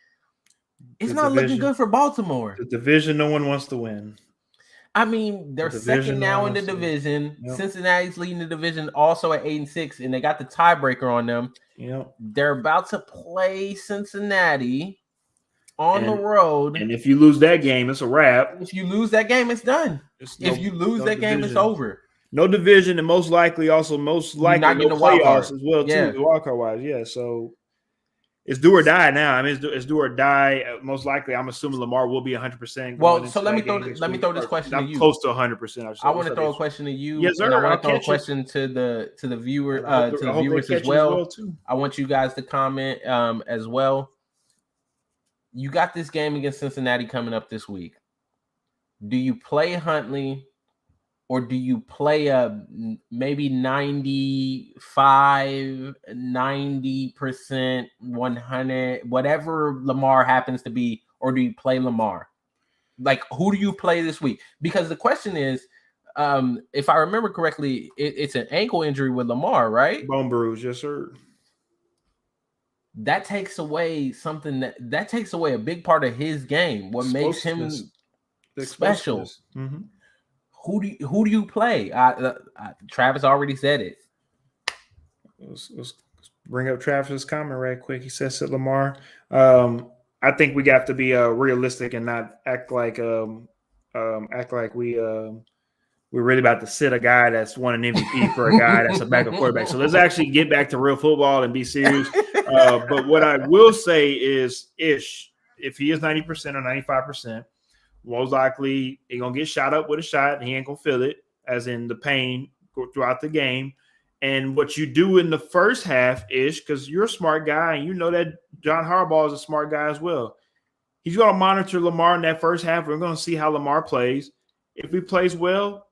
It's not looking good for Baltimore. The division no one wants to win. I mean, they're second now in the division. Yep. Cincinnati's leading the division also at 8-6, and they got the tiebreaker on them. Yep. They're about to play Cincinnati on the road. And if you lose that game, it's a wrap. If you lose that game, it's done. If you lose that game, it's over. No division, and most likely no playoffs as well, too, the wildcard wise. Yeah, so it's do or die now. I mean, it's do or die. Most likely, I'm assuming Lamar will be 100%. Well, so let me throw this question to you. I'm close to 100%. I want to throw a question to you. Yes, sir. And I want to throw a question to the viewer to the viewers as well. I want you guys to comment as well. You got this game against Cincinnati coming up this week. Do you play Huntley? Or do you play a maybe 95, 90%, 100, whatever Lamar happens to be, or do you play Lamar? Like, who do you play this week? Because the question is, if I remember correctly, it's an ankle injury with Lamar, right? Bone bruise, yes, sir. That takes away something that takes away a big part of his game. What makes him special? Mm-hmm. Who do you play? Travis already said it. Let's bring up Travis's comment right quick. He says that Lamar. I think we got to be realistic and not act like we're really about to sit a guy that's won an MVP for a guy that's a backup quarterback. So let's actually get back to real football and be serious. But what I will say is, if he is 90% or 95%. Most likely, he's going to get shot up with a shot, and he ain't going to feel it, as in the pain throughout the game. And what you do in the first half is, because you're a smart guy, and you know that John Harbaugh is a smart guy as well. He's going to monitor Lamar in that first half. We're going to see how Lamar plays. If he plays well,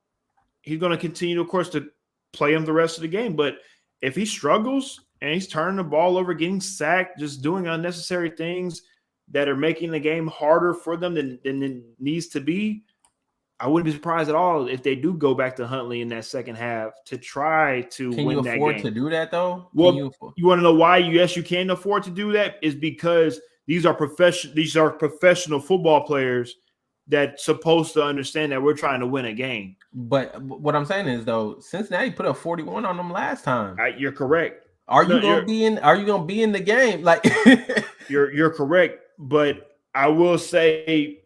he's going to continue, of course, to play him the rest of the game. But if he struggles and he's turning the ball over, getting sacked, just doing unnecessary things that are making the game harder for them than it needs to be, I wouldn't be surprised at all if they do go back to Huntley in that second half to try to win that game. Can you afford to do that, though? Well, you want to know why? Yes, you can afford to do that. Is because these are professional football players that's supposed to understand that we're trying to win a game. But what I'm saying is, though, Cincinnati put up 41 on them last time. You're correct. Are you gonna be in the game? Like you're correct. But I will say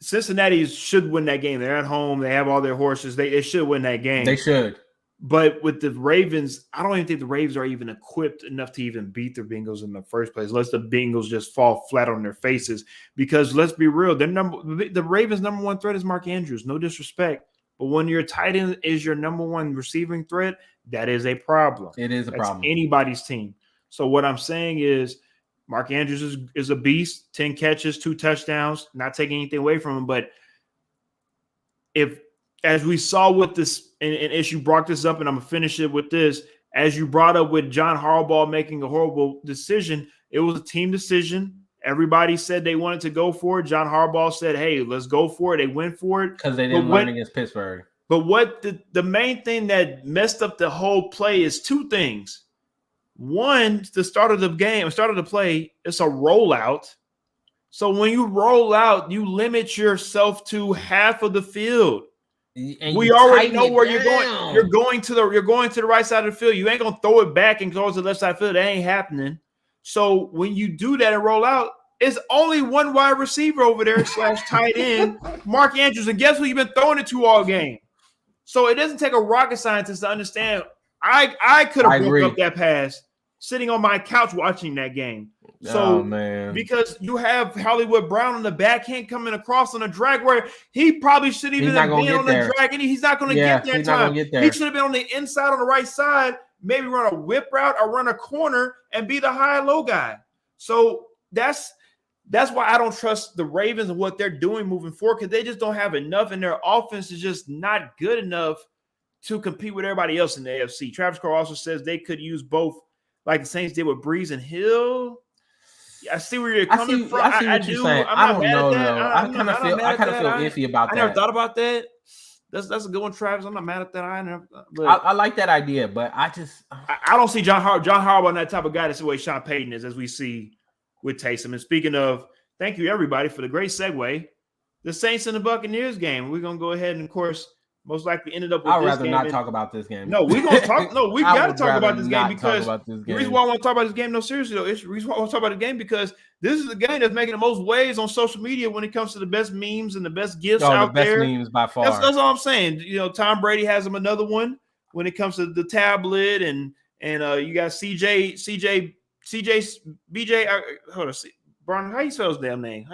Cincinnati should win that game. They're at home. They have all their horses. They should win that game. They should. But with the Ravens, I don't even think the Ravens are even equipped enough to even beat the Bengals in the first place. Unless the Bengals just fall flat on their faces. Because let's be real, the Ravens' number one threat is Mark Andrews. No disrespect, but when your tight end is your number one receiving threat, that is a problem. It is a problem. Anybody's team. So what I'm saying is, Mark Andrews is a beast. 10 catches, 2 touchdowns. Not taking anything away from him, but as we saw with this, and as you brought this up, and I'm going to finish it with this, as you brought up with John Harbaugh making a horrible decision, it was a team decision. Everybody said they wanted to go for it. John Harbaugh said, hey, let's go for it. They went for it. Because they didn't learn against Pittsburgh. But what the main thing that messed up the whole play is 2 things. One, the start of the play, it's a rollout. So when you roll out, you limit yourself to half of the field. And we already know where you're going. You're going to the right side of the field. You ain't gonna throw it back and go to the left side of the field. That ain't happening. So when you do that and roll out, it's only one wide receiver over there / tight end, Mark Andrews. And guess who you've been throwing it to all game? So it doesn't take a rocket scientist to understand. I could have broke up that pass sitting on my couch watching that game. So, because you have Hollywood Brown on the backhand coming across on a drag where he probably shouldn't even have been on the drag, and he's not going to get there time. He should have been on the inside on the right side, maybe run a whip route or run a corner and be the high and low guy. So that's why I don't trust the Ravens and what they're doing moving forward, because they just don't have enough, and their offense is just not good enough to compete with everybody else in the AFC. Travis Carr also says they could use both, like the Saints did with Breeze and Hill. I see where you're coming from. I see what you're saying. I don't know, though. I kind of feel iffy about that. I never thought about that. That's a good one, Travis. I'm not mad at that. I like that idea, but I don't see John Harbaugh that type of guy. That's the way Sean Payton is, as we see with Taysom. And speaking of, thank you everybody for the great segue. The Saints and the Buccaneers game. We're gonna go ahead and, of course, most likely ended up with I'd this rather game. not talk about this game. No, we're gonna talk. No, we got to talk about this game because the reason why I want to talk about this game, no, seriously though, the reason why I want to talk about the game because this is the game that's making the most waves on social media when it comes to the best memes and the best gifts out there. The best memes by far. That's all I'm saying. You know, Tom Brady has him another one when it comes to the tablet, and you got CJ, BJ. Hold on, Brian, how you spell his damn name?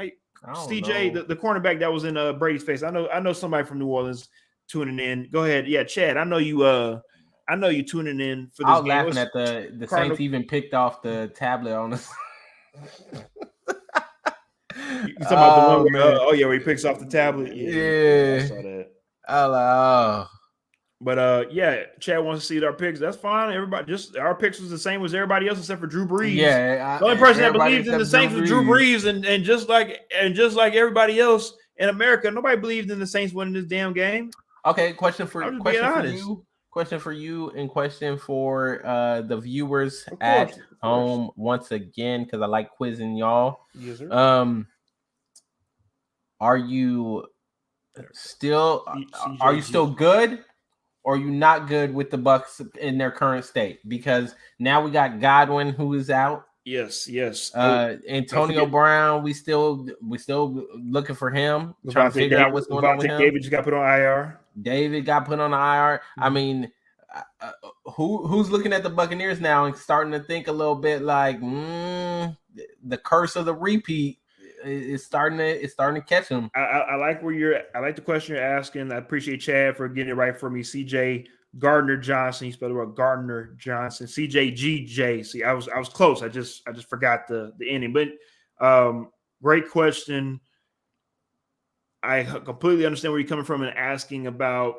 CJ, the cornerback that was in Brady's face. I know somebody from New Orleans tuning in. Go ahead. Yeah, Chad, I know you tuning in for this I was game. laughing at the Saints even picked off the tablet on us. You talking about the one where he picks off the tablet? Yeah. I saw that. Hello. But yeah, Chad wants to see our picks. That's fine. Everybody, just our picks was the same as everybody else except for Drew Brees. Yeah, the only person that believed in the Saints was Drew Brees, and just like everybody else in America, nobody believed in the Saints winning this damn game. Okay, question for you, and question for the viewers at home once again, because I like quizzing y'all. Yes, sir. Are you still good? Or are you not good with the Bucs in their current state? Because now we got Godwin, who is out. Yes. Antonio Brown, we still looking for him. Trying to figure out what's going on with him. David just got put on IR. David got put on the IR. I mean, who's looking at the Buccaneers now and starting to think a little bit like the curse of the repeat is starting to catch him. I like the question you're asking. I appreciate Chad for getting it right for me. CJ Gardner Johnson. He spelled it right. Gardner Johnson. CJGJ. See, I was close. I just forgot the ending. But great question. I completely understand where you're coming from and asking about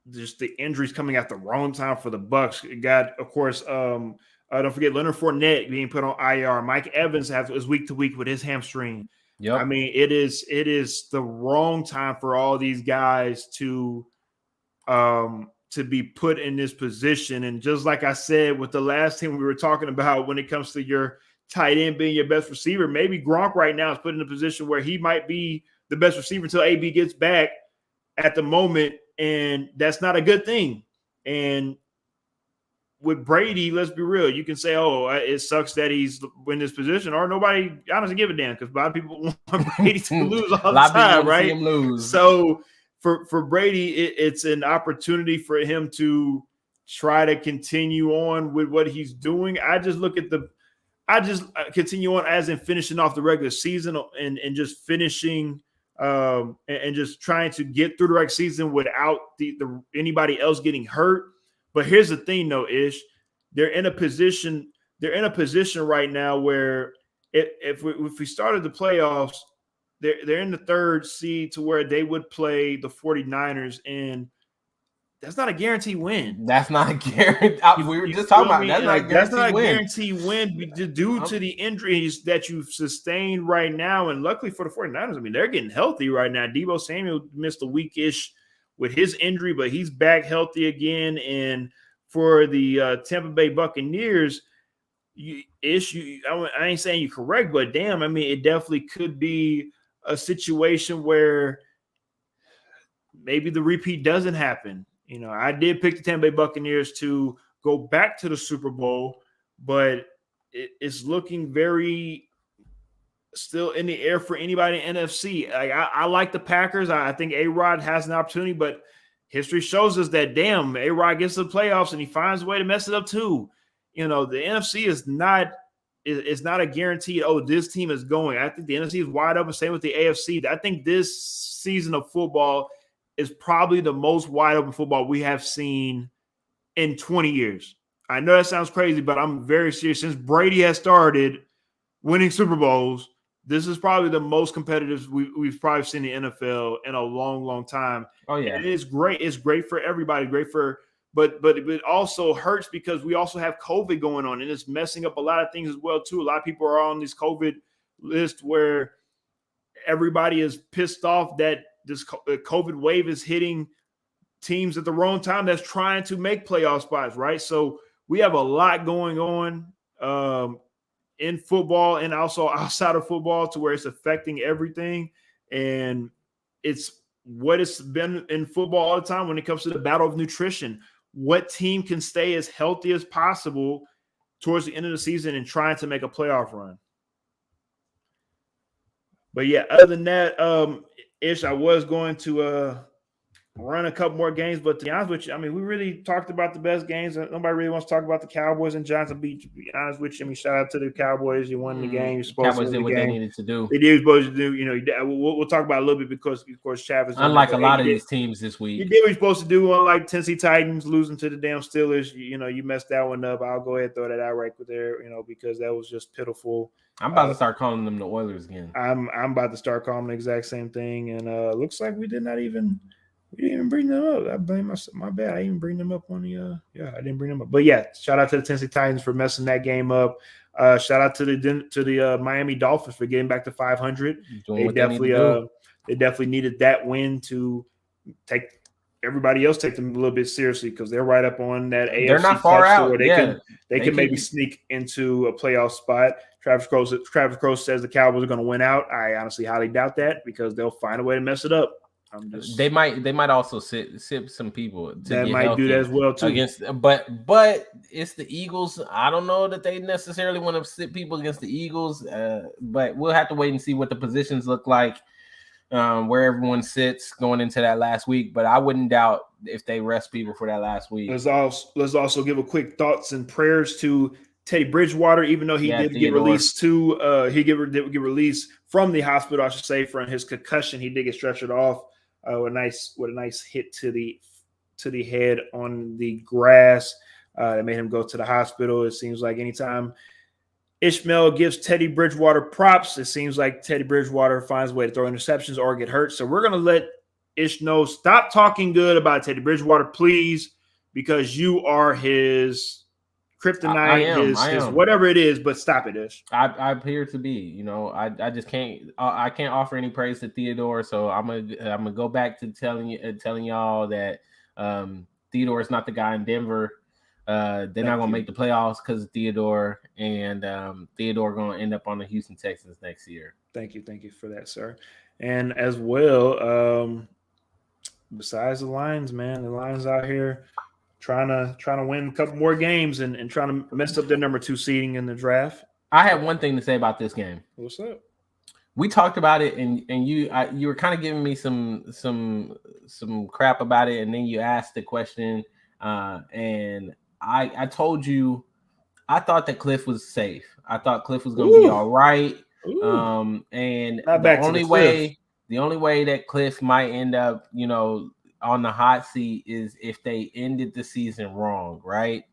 just the injuries coming at the wrong time for the Bucs. It got, of course, don't forget Leonard Fournette being put on IR. Mike Evans is week to week with his hamstring. Yep. I mean, it is the wrong time for all these guys to be put in this position. And just like I said with the last team we were talking about, when it comes to your tight end being your best receiver, maybe Gronk right now is put in a position where he might be the best receiver until AB gets back at the moment, and that's not a good thing. And with Brady, let's be real. You can say, "Oh, it sucks that he's in this position," or nobody honestly give a damn because a lot of people want Brady to lose all the time, right? See him lose. So for Brady, it's an opportunity for him to try to continue on with what he's doing. I just continue on as in finishing off the regular season and just finishing and just trying to get through the regular season without the anybody else getting hurt. But here's the thing, though, Ish, they're in a position right now where if we started the playoffs, they're in the third seed to where they would play the 49ers, and that's not a guaranteed win. That's not a guarantee. We were just talking about that's not a guaranteed win due to the injuries that you've sustained right now. And luckily for the 49ers, I mean, they're getting healthy right now. Deebo Samuel missed a week-ish with his injury, but he's back healthy again. And for the Tampa Bay Buccaneers, I ain't saying you're correct, but damn, I mean, it definitely could be a situation where maybe the repeat doesn't happen. You know, I did pick the Tampa Bay Buccaneers to go back to the Super Bowl, but it's looking very still in the air for anybody in NFC. I like the Packers. I think A-Rod has an opportunity, but history shows us that, damn, A-Rod gets to the playoffs and he finds a way to mess it up too. You know, the NFC is not a guarantee, this team is going. I think the NFC is wide open. Same with the AFC. I think this season of football is probably the most wide open football we have seen in 20 years. I know that sounds crazy, but I'm very serious. Since Brady has started winning Super Bowls, this is probably the most competitive we've probably seen in the NFL in a long, long time. Oh, yeah. And it is great. It's great for everybody. But it also hurts because we also have COVID going on, and it's messing up a lot of things as well, too. A lot of people are on this COVID list where everybody is pissed off that this COVID wave is hitting teams at the wrong time that's trying to make playoff spots, right? So we have a lot going on in football and also outside of football to where it's affecting everything. And it's what it's been in football all the time when it comes to the battle of nutrition. What team can stay as healthy as possible towards the end of the season and trying to make a playoff run? But yeah, other than that, Ish, I was going to run a couple more games, but to be honest with you, I mean, we really talked about the best games. Nobody really wants to talk about the Cowboys and Giants. To be honest with you, I mean, shout out to the Cowboys. You won the game. You're supposed Cowboys to did what they needed to do. They did what they supposed to do. You know, we'll talk about it a little bit because, of course, Chavis. Unlike a lot of these teams this week, you did what you're supposed to do. Unlike Tennessee Titans losing to the damn Steelers, you messed that one up. I'll go ahead and throw that out right there, because that was just pitiful. I'm about to start calling them the Oilers again. I'm about to start calling them the exact same thing, and looks like we didn't even bring them up. I blame myself. My bad. I didn't bring them up on the I didn't bring them up. But yeah, shout out to the Tennessee Titans for messing that game up. Shout out to the Miami Dolphins for getting back to 500. They definitely needed that win to take everybody else take them a little bit seriously because they're right up on that AFC. They're not far out. They can maybe sneak into a playoff spot. Travis Crowe says the Cowboys are going to win out. I honestly highly doubt that because they'll find a way to mess it up. They might also sit some people that might do that as well too. But it's the Eagles. I don't know that they necessarily want to sit people against the Eagles. But we'll have to wait and see what the positions look like, where everyone sits going into that last week. But I wouldn't doubt if they rest people for that last week. Let's also give a quick thoughts and prayers to Teddy Bridgewater, even though he did get released he get released from the hospital, I should say, from his concussion. He did get stretchered off. With a nice hit to the head on the grass that made him go to the hospital. It seems like anytime Ishmael gives Teddy Bridgewater props, it seems like Teddy Bridgewater finds a way to throw interceptions or get hurt. So we're going to let Ish know, stop talking good about Teddy Bridgewater, please, because you are his kryptonite, his whatever it is, but stop it, Ish. I appear to be, I just can't. I can't offer any praise to Theodore, so I'm gonna go back to telling y'all that Theodore is not the guy in Denver. They're not gonna make the playoffs because of Theodore, and Theodore gonna end up on the Houston Texans next year. Thank you for that, sir. And as well, besides the Lions, man, the Lions out here trying to win a couple more games and trying to mess up their number 2 seeding in the draft. I have one thing to say about this game. What's up? we talked about it, and you were kind of giving me some crap about it, and then you asked the question, and I told you I thought that Cliff was safe. I thought Cliff was going to be all right. And not back to the Cliff. The only way that Cliff might end up, on the hot seat is if they ended the season wrong, right?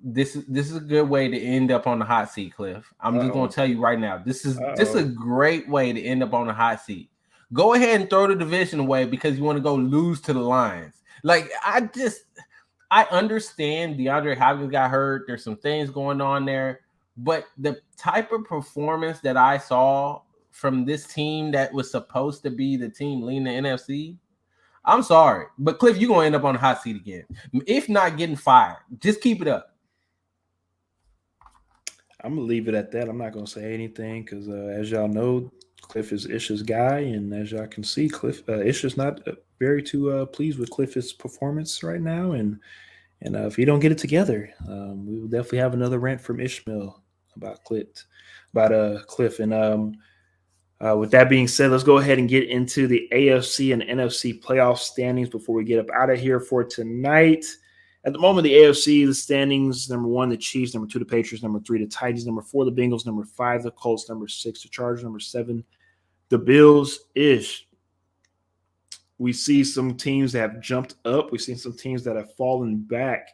This is a good way to end up on the hot seat, Cliff. I'm just going to tell you right now. This is a great way to end up on the hot seat. Go ahead and throw the division away because you want to go lose to the Lions. Like, I understand DeAndre Hopkins got hurt. There's some things going on there. But the type of performance that I saw from this team that was supposed to be the team leading the NFC, I'm sorry. But, Cliff, you're going to end up on the hot seat again. If not getting fired, just keep it up. I'm going to leave it at that. I'm not going to say anything because, as y'all know, Cliff is Ish's guy. And as y'all can see, Ish is not very too pleased with Cliff's performance right now. And if he don't get it together, we will definitely have another rant from Ishmael about Cliff. And with that being said, let's go ahead and get into the AFC and NFC playoff standings before we get up out of here for tonight. At the moment, the AFC, the standings, number 1, the Chiefs, number 2, the Patriots, number 3, the Titans, number 4, the Bengals, number 5, the Colts, number 6, the Chargers, number 7, the Bills. We see some teams that have jumped up. We've seen some teams that have fallen back.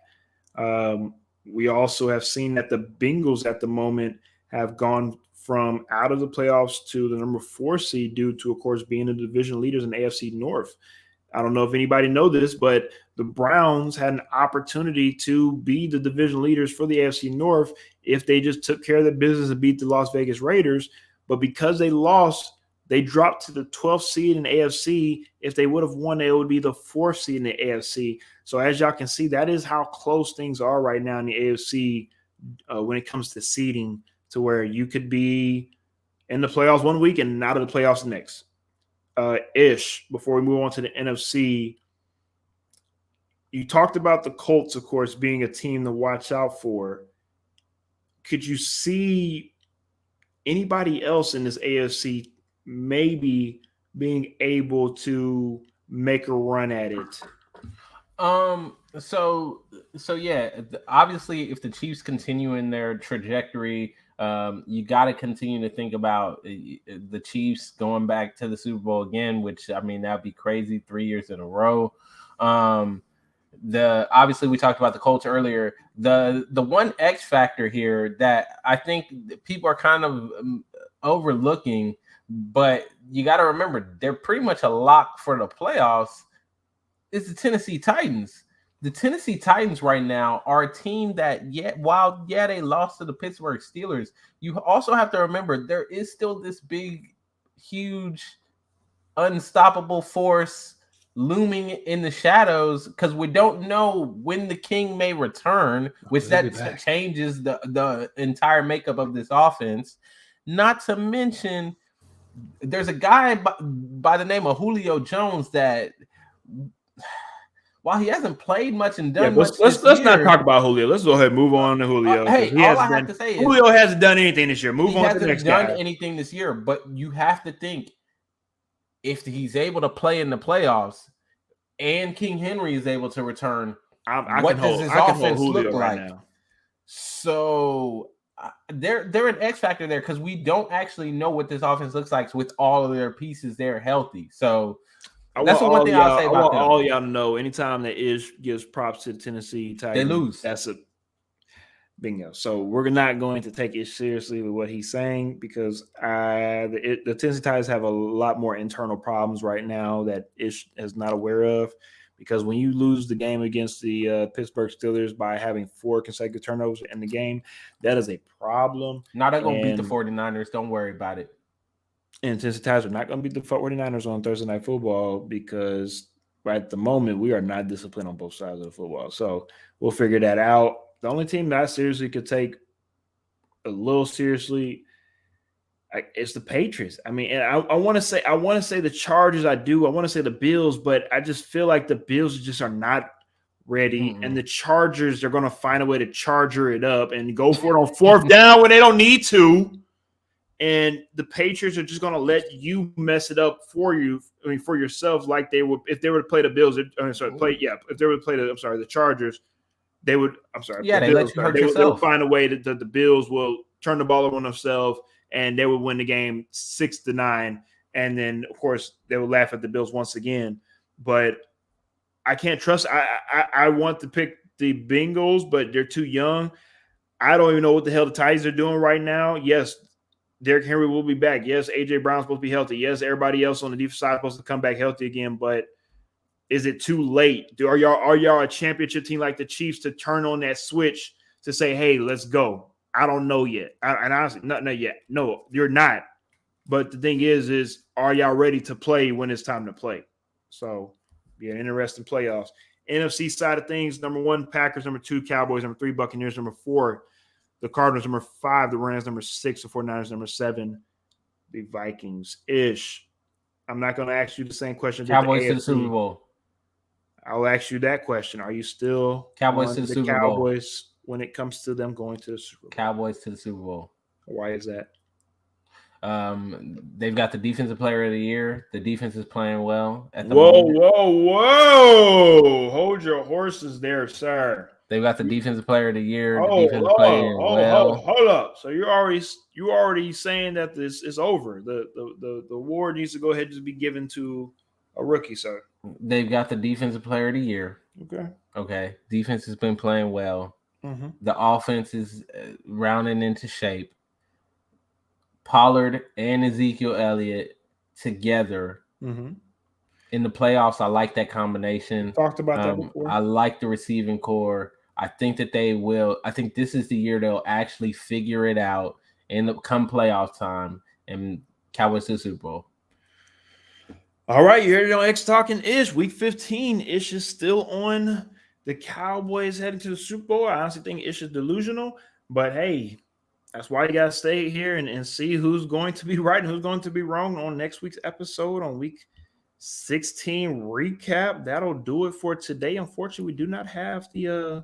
We also have seen that the Bengals at the moment have gone from out of the playoffs to the number 4 seed due to, of course, being the division leaders in the AFC North. I don't know if anybody knows this, but the Browns had an opportunity to be the division leaders for the AFC North if they just took care of their business and beat the Las Vegas Raiders. But because they lost, they dropped to the 12th seed in the AFC. If they would have won, it would be the 4th seed in the AFC. So as y'all can see, that is how close things are right now in the AFC when it comes to seeding, to where you could be in the playoffs one week and out of the playoffs the next. Ish, before we move on to the NFC, you talked about the Colts, of course, being a team to watch out for. Could you see anybody else in this AFC maybe being able to make a run at it? So yeah, obviously if the Chiefs continue in their trajectory, you got to continue to think about the Chiefs going back to the Super Bowl again, which, I mean, that'd be crazy, 3 years in a row. Obviously we talked about the Colts earlier. The one X factor here that I think people are kind of overlooking, but you got to remember they're pretty much a lock for the playoffs, is the Tennessee Titans. The Tennessee Titans right now are a team that, while they lost to the Pittsburgh Steelers, you also have to remember there is still this big, huge, unstoppable force looming in the shadows, because we don't know when the king may return, which that changes the entire makeup of this offense. Not to mention, there's a guy by the name of Julio Jones that, while he hasn't played much and done much, let's not talk about Julio. Let's go ahead and move on to Julio. All I have to say is Julio hasn't done anything this year. Move on to the next guy. He hasn't done anything this year, but you have to think, if he's able to play in the playoffs and King Henry is able to return, what does his offense look like? Right now. So they're an X factor there, because we don't actually know what this offense looks like with all of their pieces there healthy. So that's the one thing I'll say about them. All y'all know, anytime that Ish gives props to the Tennessee Titans, they lose. That's a bingo. So we're not going to take Ish seriously with what he's saying, because the Tennessee Titans have a lot more internal problems right now that Ish is not aware of. Because when you lose the game against the Pittsburgh Steelers by having 4 consecutive turnovers in the game, that is a problem. Now they're going to beat the 49ers. Don't worry about it. And Tennessee Titans are not going to beat the 49ers on Thursday Night Football, because right at the moment we are not disciplined on both sides of the football. So we'll figure that out. The only team that I seriously could take a little seriously it's the Patriots. I mean, and I want to say the Chargers. I want to say the Bills, but I just feel like the Bills just are not ready. Mm-hmm. And the Chargers, they're going to find a way to charger it up and go for it on 4th down when they don't need to. and the Patriots are just going to let you mess it up for you. I mean, for yourselves, like they would if they were to play the Bills. If they were to play the Chargers, they would. Yeah, they let you hurt they yourself. would find a way that the Bills will turn the ball over on themselves, and they would win the game 6-9. And then, of course, they would laugh at the Bills once again. But I can't trust. I want to pick the Bengals, but they're too young. I don't even know what the hell the Titans are doing right now. Yes, Derrick Henry will be back. Yes, A.J. Brown's supposed to be healthy. Yes, everybody else on the defense side is supposed to come back healthy again. But is it too late? Are y'all a championship team like the Chiefs to turn on that switch to say, hey, let's go? I don't know yet. And honestly, not yet. No, you're not. But the thing is are y'all ready to play when it's time to play? So, yeah, interesting playoffs. NFC side of things, number 1, Packers, number 2, Cowboys, number 3, Buccaneers, number 4, the Cardinals, number 5, the Rams, number 6, the 49ers, number 7, the Vikings. I'm not going to ask you the same question. Cowboys to the Super Bowl. I'll ask you that question. Are you still Cowboys to the Super Bowl? Cowboys when it comes to them going to the Super Bowl? Cowboys to the Super Bowl. Why is that? They've got the defensive player of the year. The defense is playing well at the moment. Whoa! Hold your horses there, sir. They've got the defensive player of the year. The defense is playing well. Hold up. So you're already saying that this is over. The award needs to go ahead and just be given to a rookie, sir. They've got the defensive player of the year. Okay. Defense has been playing well. Mm-hmm. The offense is rounding into shape. Pollard and Ezekiel Elliott together in the playoffs. I like that combination. Talked about that before. I like the receiving core. I think that they will. I think this is the year they'll actually figure it out and come playoff time and Cowboys to the Super Bowl. All right, you heard it on X Talking Ish. Week 15, Ish is still on the Cowboys heading to the Super Bowl. I honestly think Ish is delusional, but hey, that's why you got to stay here and see who's going to be right and who's going to be wrong on next week's episode on Week 16 recap. That'll do it for today. Unfortunately, we do not have the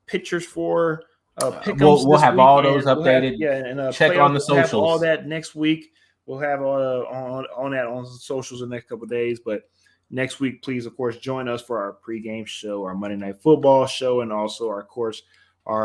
pictures for pick'ems. We'll have all those updated. Check on the socials. We'll have all that next week. We'll have on that on socials in the next couple of days. But next week, please, of course, join us for our pregame show, our Monday Night Football show, and also, our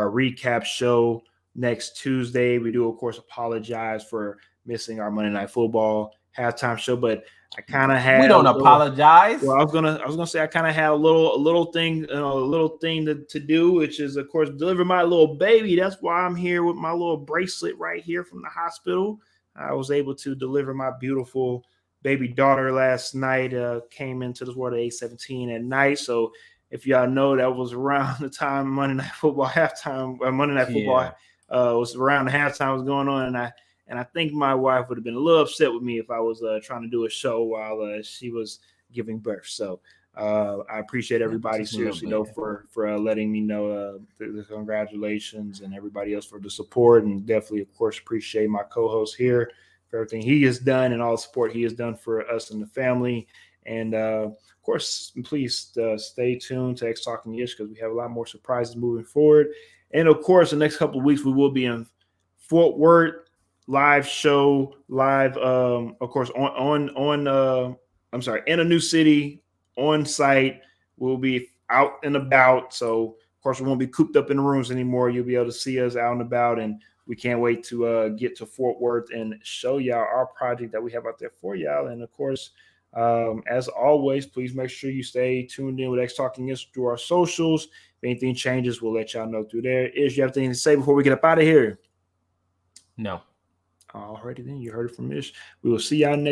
recap show next Tuesday. We do, of course, apologize for missing our Monday Night Football halftime show, but I kind of had. We don't apologize. Well, I was gonna say I kind of had a little thing to do, which is, of course, deliver my little baby. That's why I'm here with my little bracelet right here from the hospital. I was able to deliver my beautiful baby daughter last night. Came into this world at 8:17 at night. So if y'all know, that was around the time Monday Night Football halftime. Monday Night Football was around the halftime was going on, and I think my wife would have been a little upset with me if I was trying to do a show while she was giving birth. So I appreciate everybody seriously though for letting me know the congratulations, and everybody else for the support, and definitely, of course, appreciate my co-host here for everything he has done and all the support he has done for us and the family. And of course, please stay tuned to X Talking Ish, because we have a lot more surprises moving forward. And of course, the next couple of weeks we will be in Fort Worth live show, of course, in a new city, on site. We'll be out and about. So, of course, we won't be cooped up in the rooms anymore. You'll be able to see us out and about, and we can't wait to get to Fort Worth and show y'all our project that we have out there for y'all. And, of course, as always, please make sure you stay tuned in with X Talking Ish through our socials. If anything changes, we'll let y'all know through there. Ish, you have anything to say before we get up out of here? No. Alrighty then, you heard it from Ish. We will see y'all next